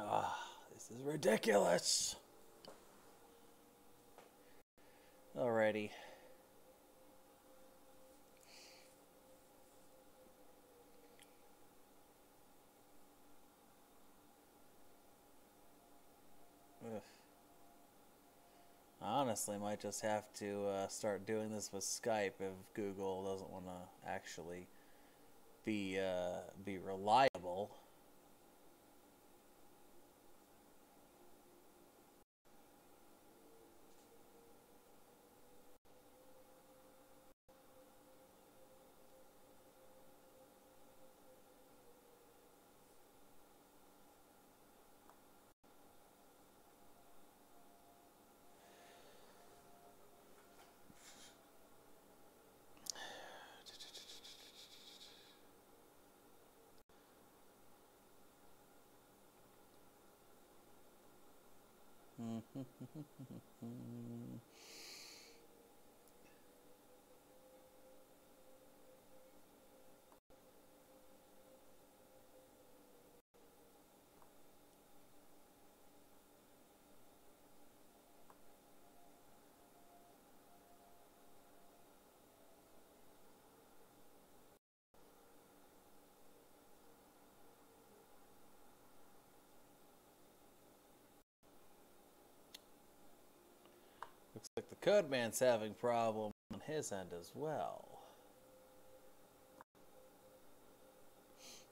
Ah, this is ridiculous. Alrighty. honestly might just have to start doing this with Skype if Google doesn't want to actually be reliable. Looks like the codeman's having problem on his end as well.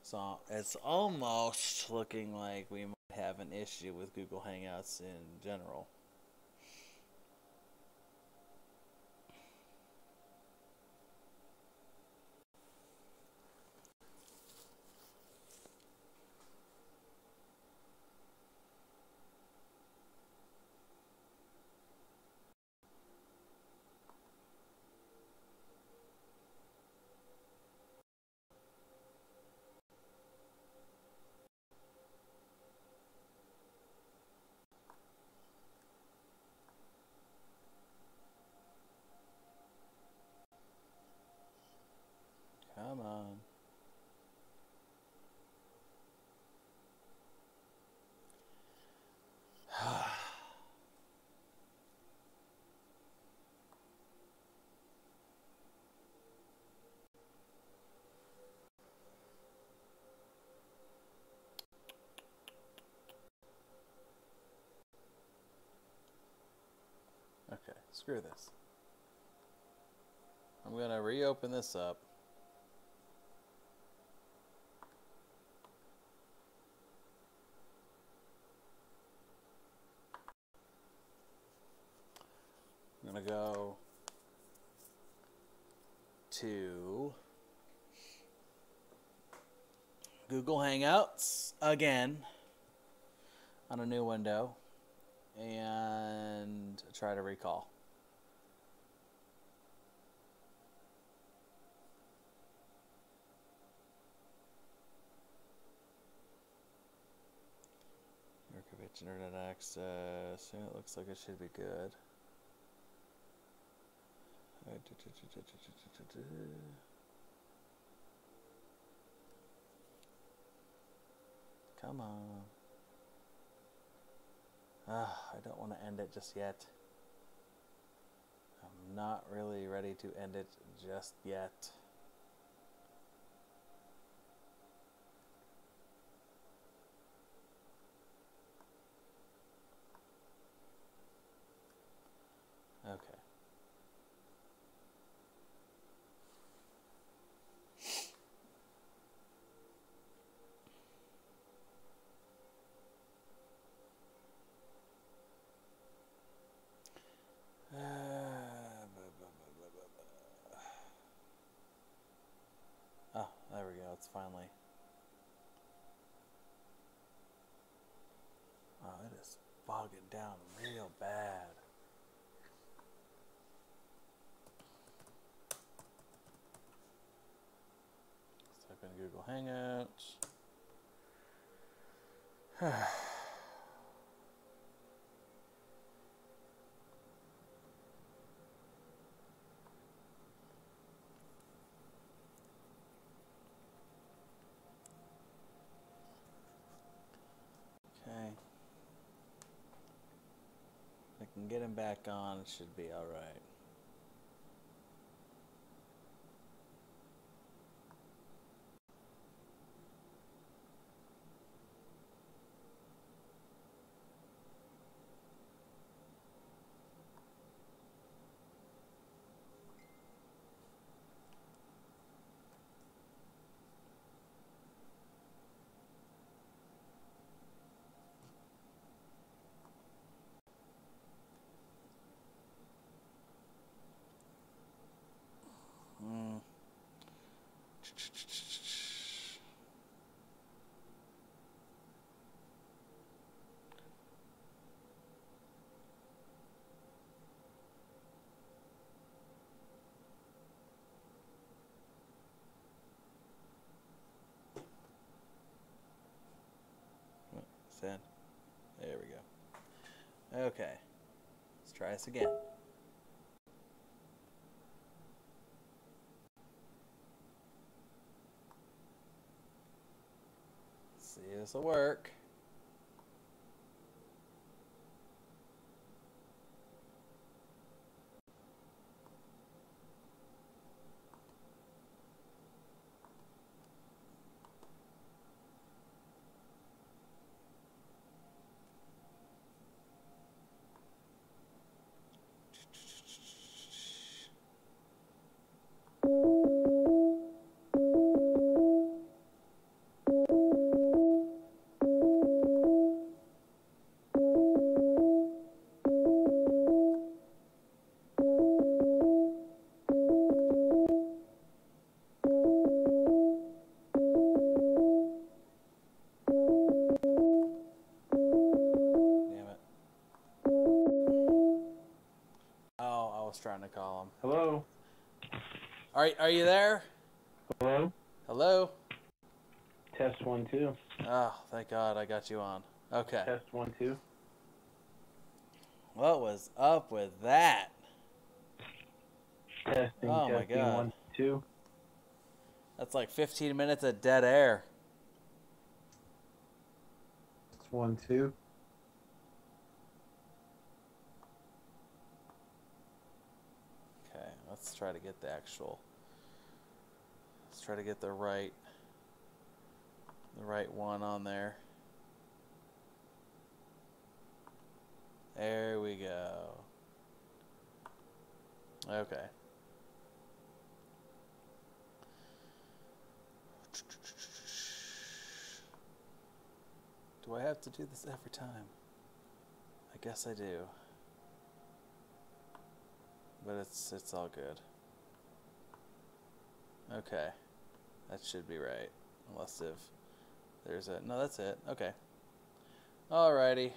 So it's almost looking like we might have an issue with Google Hangouts in general. Come on. Okay, screw this. I'm going to reopen this up. I'm going to go to Google Hangouts again on a new window and try to recall. Yorkovich Internet access. Yeah, it looks like it should be good. Come on. I don't want to end it just yet. I'm not really ready to end it just yet. Okay. Oh, there we go. It's finally. Oh, it is bogging down real bad. Let's type in Google Hangouts. Okay. If I can get him back on, it should be alright. 10. There we go. Okay. Let's try this again. Let's see if this will work. Trying to call him. Hello? Are you there? Hello? Hello? Test 1, 2. Oh, thank God I got you on. Okay. Test 1, 2. What was up with that? Testing, oh my testing, God. 1, 2. That's like 15 minutes of dead air. It's 1, 2. Okay, let's try to get the actual. Let's try to get the right one on there. There we go. Okay. Do I have to do this every time? I guess I do. But it's all good. Okay. That should be right. Unless if there's a... No, that's it. Okay. Alrighty.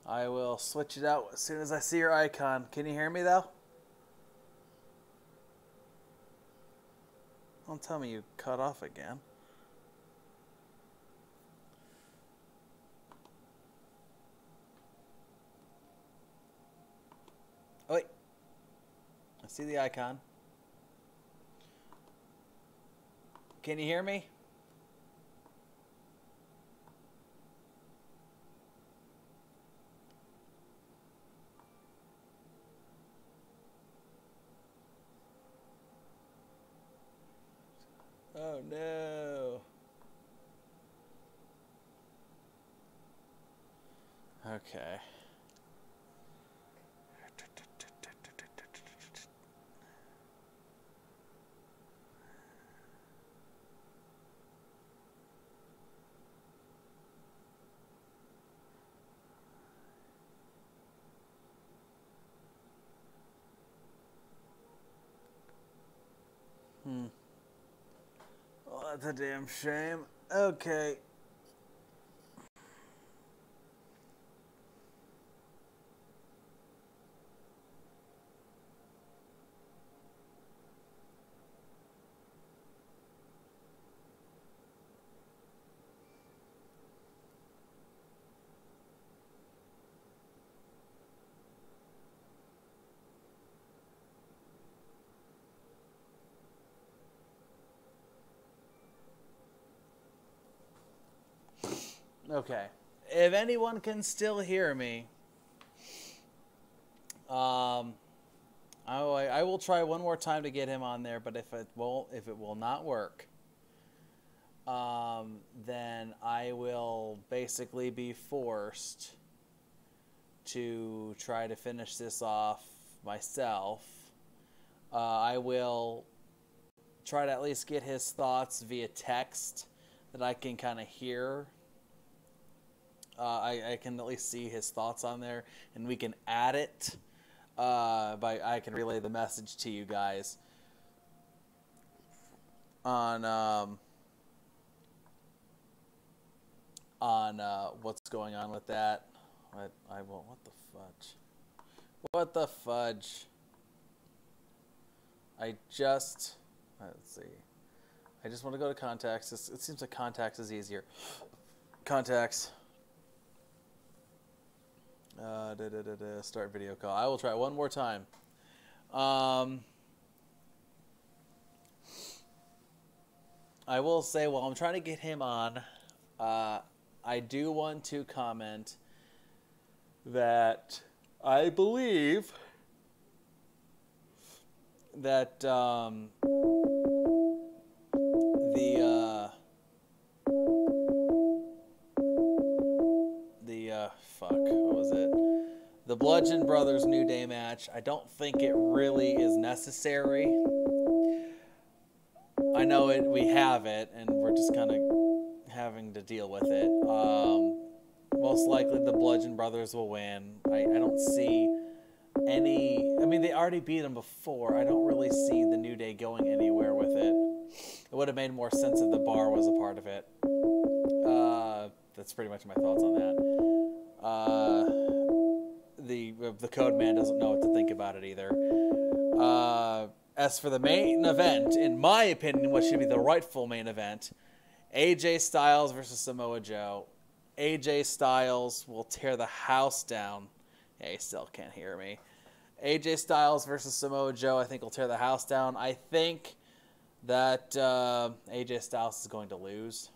I will switch it out as soon as I see your icon. Can you hear me, though? Don't tell me you cut off again. Oh, wait. I see the icon. Can you hear me? Oh no. Okay. Well, that's a damn shame. Okay. Okay. If anyone can still hear me, I will try one more time to get him on there. But if it will not work, then I will basically be forced to try to finish this off myself. I will try to at least get his thoughts via text that I can kind of hear. I can at least see his thoughts on there, and we can add it. I can relay the message to you guys on what's going on with that. What the fudge? What the fudge? Let's see. I just want to go to contacts. It seems like contacts is easier. Contacts. Start video call. I will try one more time. I will say, while I'm trying to get him on, I do want to comment that I believe that what was it? The Bludgeon Brothers New Day match, I don't think it really is necessary. I know we have it, and we're just kind of having to deal with it. Most likely the Bludgeon Brothers will win. I don't see any... I mean, they already beat them before. I don't really see the New Day going anywhere with it. It would have made more sense if the Bar was a part of it. That's pretty much my thoughts on that. The codeman doesn't know what to think about it either. As for the main event, in my opinion, what should be the rightful main event, AJ Styles versus Samoa Joe. AJ Styles will tear the house down. Yeah, he still can't hear me. AJ Styles versus Samoa Joe, I think, will tear the house down. I think that AJ Styles is going to lose.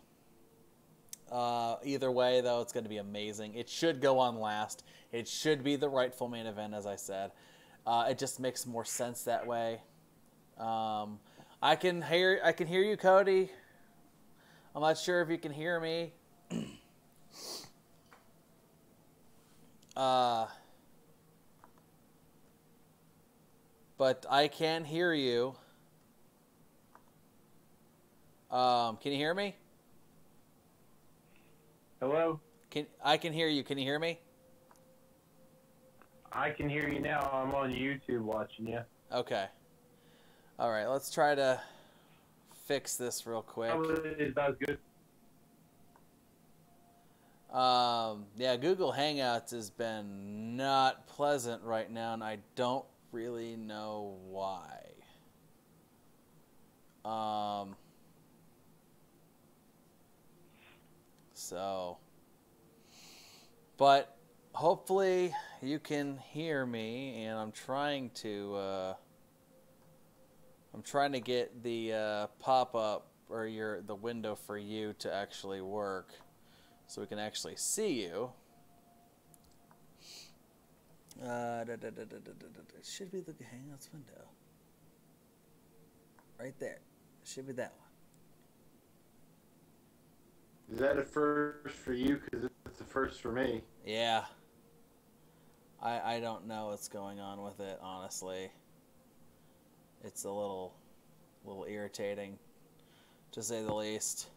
Either way, though, it's going to be amazing. It should go on last. It should be the rightful main event, as I said. It just makes more sense that way. I can hear you, Cody. I'm not sure if you can hear me. But I can hear you. Can you hear me? Hello? I can hear you. Can you hear me? I can hear you now. I'm on YouTube watching you. Okay. All right, let's try to fix this real quick. That was good. Yeah, Google Hangouts has been not pleasant right now, and I don't really know why. But hopefully you can hear me, and I'm trying to get the pop-up or the window for you to actually work, so we can actually see you. It should be the Hangouts window. Right there. It should be that one. Is that a first for you? Because it's a first for me. Yeah. I don't know what's going on with it, honestly. It's a little irritating, to say the least.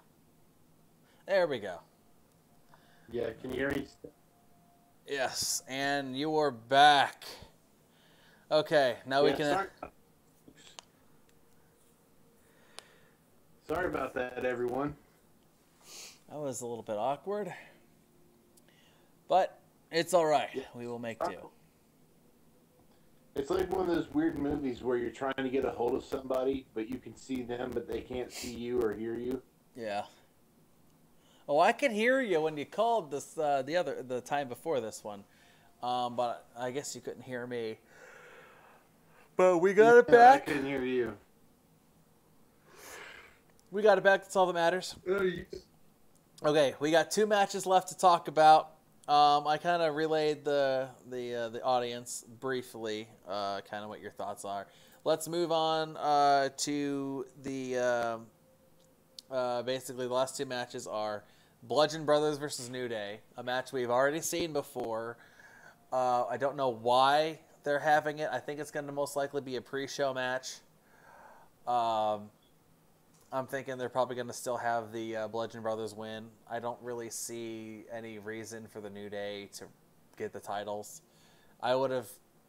There we go. Yeah, can you hear me? Yes, and you are back. Okay, now we can... Sorry about that, everyone. That was a little bit awkward. But it's all right. Yeah. We will make do. It's like one of those weird movies where you're trying to get a hold of somebody, but you can see them, but they can't see you or hear you. Yeah. Oh, I could hear you when you called this the time before this one, but I guess you couldn't hear me. But we got it back. I couldn't hear you. We got it back. That's all that matters. Okay, we got 2 matches left to talk about. I kind of relayed the audience briefly, kind of what your thoughts are. Let's move on to the basically the last 2 matches are Bludgeon Brothers versus New Day, a match we've already seen before. I don't know why they're having it. I think it's going to most likely be a pre-show match. I'm thinking they're probably going to still have the Bludgeon Brothers win. I don't really see any reason for the New Day to get the titles. I would have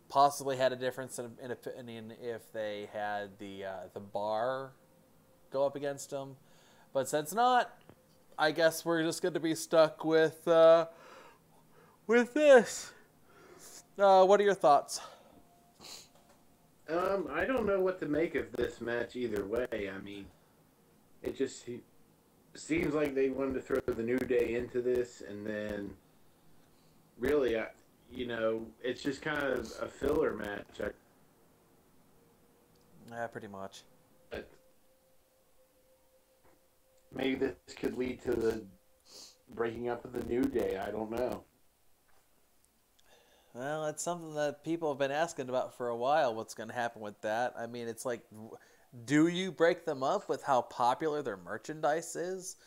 possibly had a difference in opinion if they had the Bar go up against them. But since not, I guess we're just going to be stuck with this. What are your thoughts? I don't know what to make of this match either way. I mean, it just seems like they wanted to throw the New Day into this, and then really, it's just kind of a filler match. Yeah, pretty much. But maybe this could lead to the breaking up of the New Day. I don't know. Well, it's something that people have been asking about for a while. What's going to happen with that? I mean, it's like, do you break them up with how popular their merchandise is?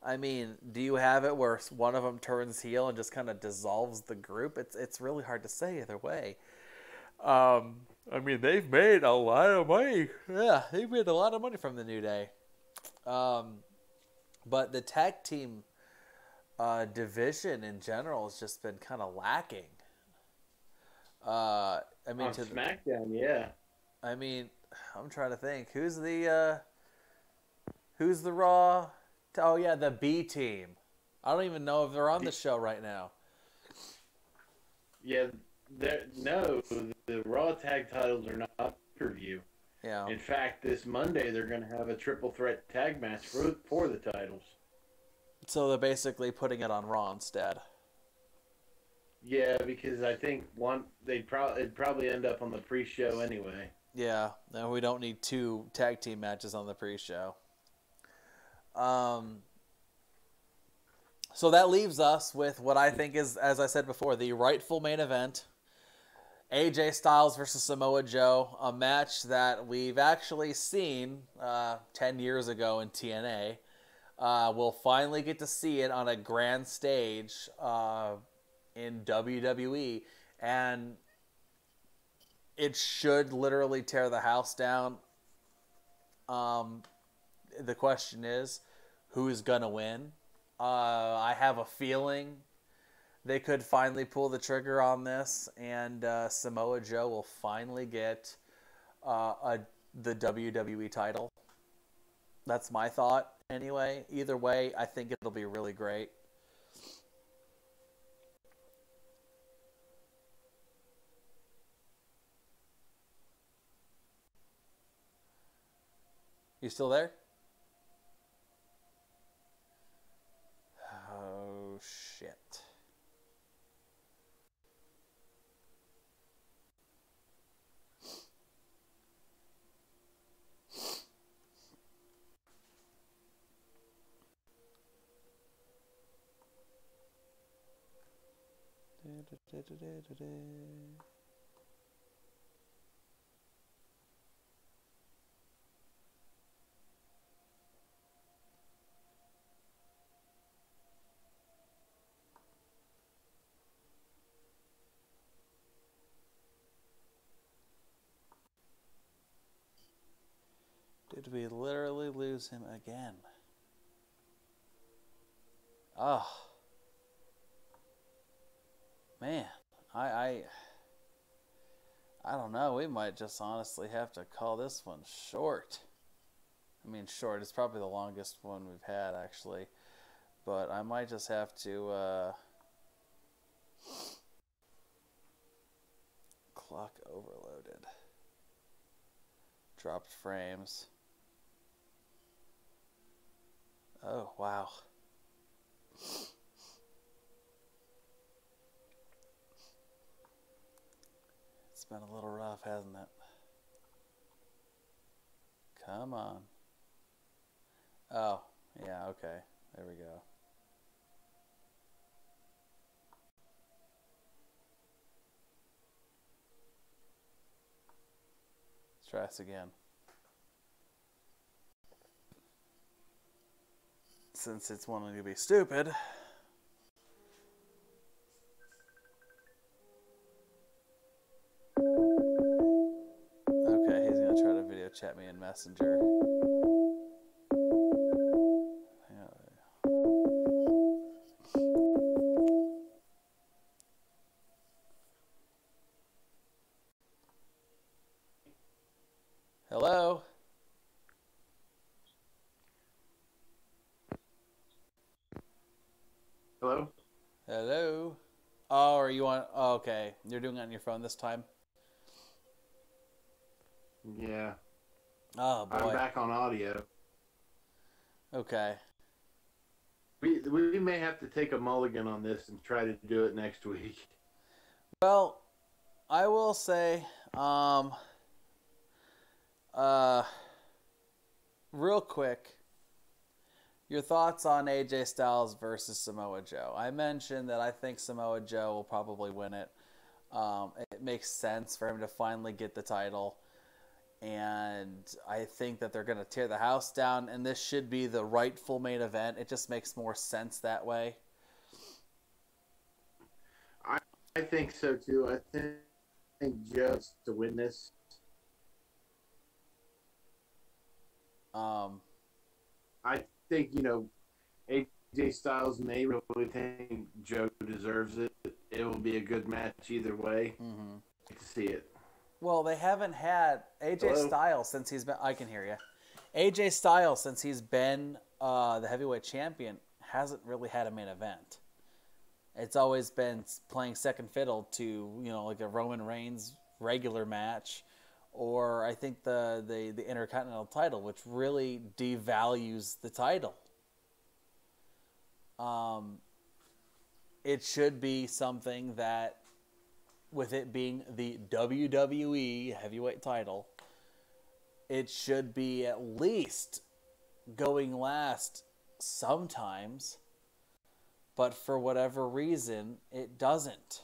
I mean, do you have it where one of them turns heel and just kind of dissolves the group? It's really hard to say either way. I mean, they've made a lot of money. Yeah, they've made a lot of money from the New Day. But the tag team division in general has just been kind of lacking. I mean, on SmackDown, yeah. I mean, I'm trying to think. Who's the Raw? Oh yeah, the B team. I don't even know if they're on the show right now. Yeah, no, the Raw tag titles are not pay-per-view. Yeah. In fact, this Monday they're going to have a triple threat tag match for the titles. So they're basically putting it on Raw instead. Yeah, because I think it'd probably end up on the pre-show anyway. Yeah, and we don't need 2 tag team matches on the pre-show. So that leaves us with what I think is, as I said before, the rightful main event. AJ Styles versus Samoa Joe, a match that we've actually seen 10 years ago in TNA. We'll finally get to see it on a grand stage in WWE, and it should literally tear the house down. The question is, who's going to win? I have a feeling they could finally pull the trigger on this, and Samoa Joe will finally get the WWE title. That's my thought, anyway. Either way, I think it'll be really great. You still there? Oh, shit. Did we literally lose him again? Oh. Man, I don't know. We might just honestly have to call this one short. I mean, short. It's probably the longest one we've had, actually. But I might just have to clock overloaded. Dropped frames. Oh, wow. It's been a little rough, hasn't it? Come on. Oh, yeah, okay. There we go. Let's try this again. Since it's wanting to be stupid. Okay, he's going to try to video chat me in Messenger. Hello? Hello? Hello? Oh, are you on? Oh, okay. You're doing it on your phone this time? Yeah. Oh, boy. I'm back on audio. Okay. We may have to take a mulligan on this and try to do it next week. Well, I will say, uh, real quick, your thoughts on AJ Styles versus Samoa Joe. I mentioned that I think Samoa Joe will probably win it. It makes sense for him to finally get the title. And I think that they're going to tear the house down, and this should be the rightful main event. It just makes more sense that way. I think so too. I think Joe's to win this. I think, AJ Styles may really think Joe deserves it. It will be a good match either way. Mm-hmm. To see it. Well, they haven't had AJ Hello? Styles since he's been. I can hear you. AJ Styles since he's been the heavyweight champion hasn't really had a main event. It's always been playing second fiddle to like a Roman Reigns regular match, or I think the Intercontinental title, which really devalues the title. It should be something that, with it being the WWE heavyweight title, it should be at least going last sometimes, but for whatever reason, it doesn't.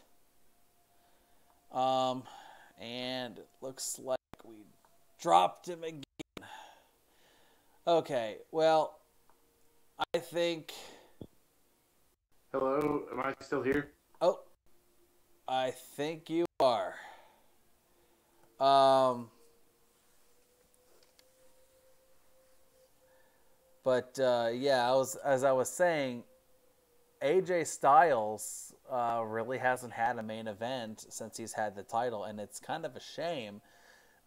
And it looks like we dropped him again. Okay, well, I think... Hello, am I still here? Oh, I think you are. But yeah, as I was saying, AJ Styles really hasn't had a main event since he's had the title, and it's kind of a shame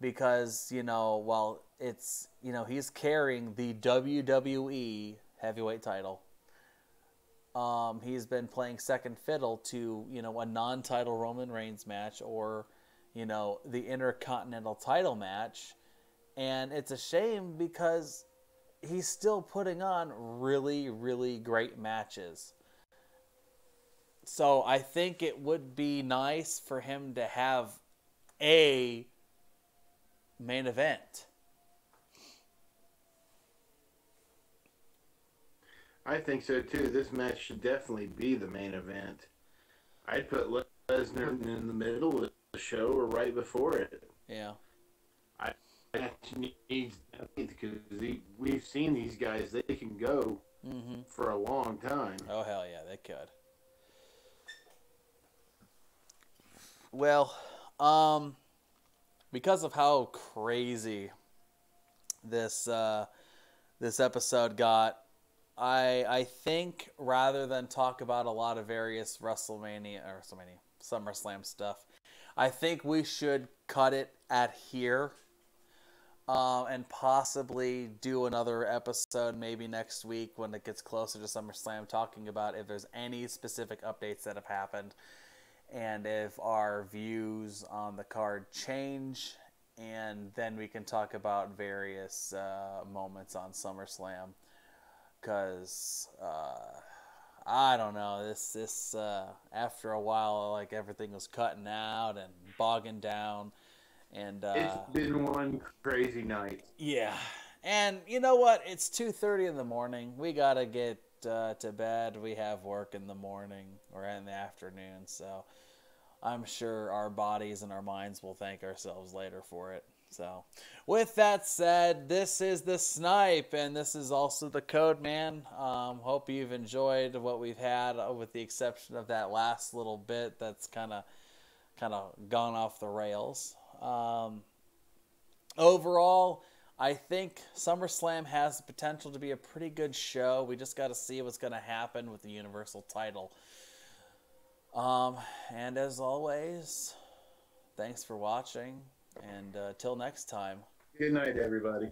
because while it's he's carrying the WWE heavyweight title. He's been playing second fiddle to, a non-title Roman Reigns match or, the Intercontinental title match. And it's a shame because he's still putting on really, really great matches. So I think it would be nice for him to have a main event. I think so too. This match should definitely be the main event. I'd put Lesnar in the middle of the show or right before it. Yeah. I actually needs because we've seen these guys; they can go for a long time. Oh hell yeah, they could. Well, because of how crazy this episode got, I think rather than talk about a lot of various SummerSlam stuff, I think we should cut it at here and possibly do another episode maybe next week when it gets closer to SummerSlam, talking about if there's any specific updates that have happened and if our views on the card change, and then we can talk about various moments on SummerSlam. Because I don't know, this after a while, like everything was cutting out and bogging down, and it's been one crazy night. Yeah, and you know what? It's 2:30 in the morning. We gotta get to bed. We have work in the morning or in the afternoon, so I'm sure our bodies and our minds will thank ourselves later for it. So, with that said, this is the Snipe, and this is also the Codeman. Hope you've enjoyed what we've had, with the exception of that last little bit that's kind of gone off the rails. Overall, I think SummerSlam has the potential to be a pretty good show. We just got to see what's going to happen with the Universal title. And as always, thanks for watching. And till next time. Good night, everybody.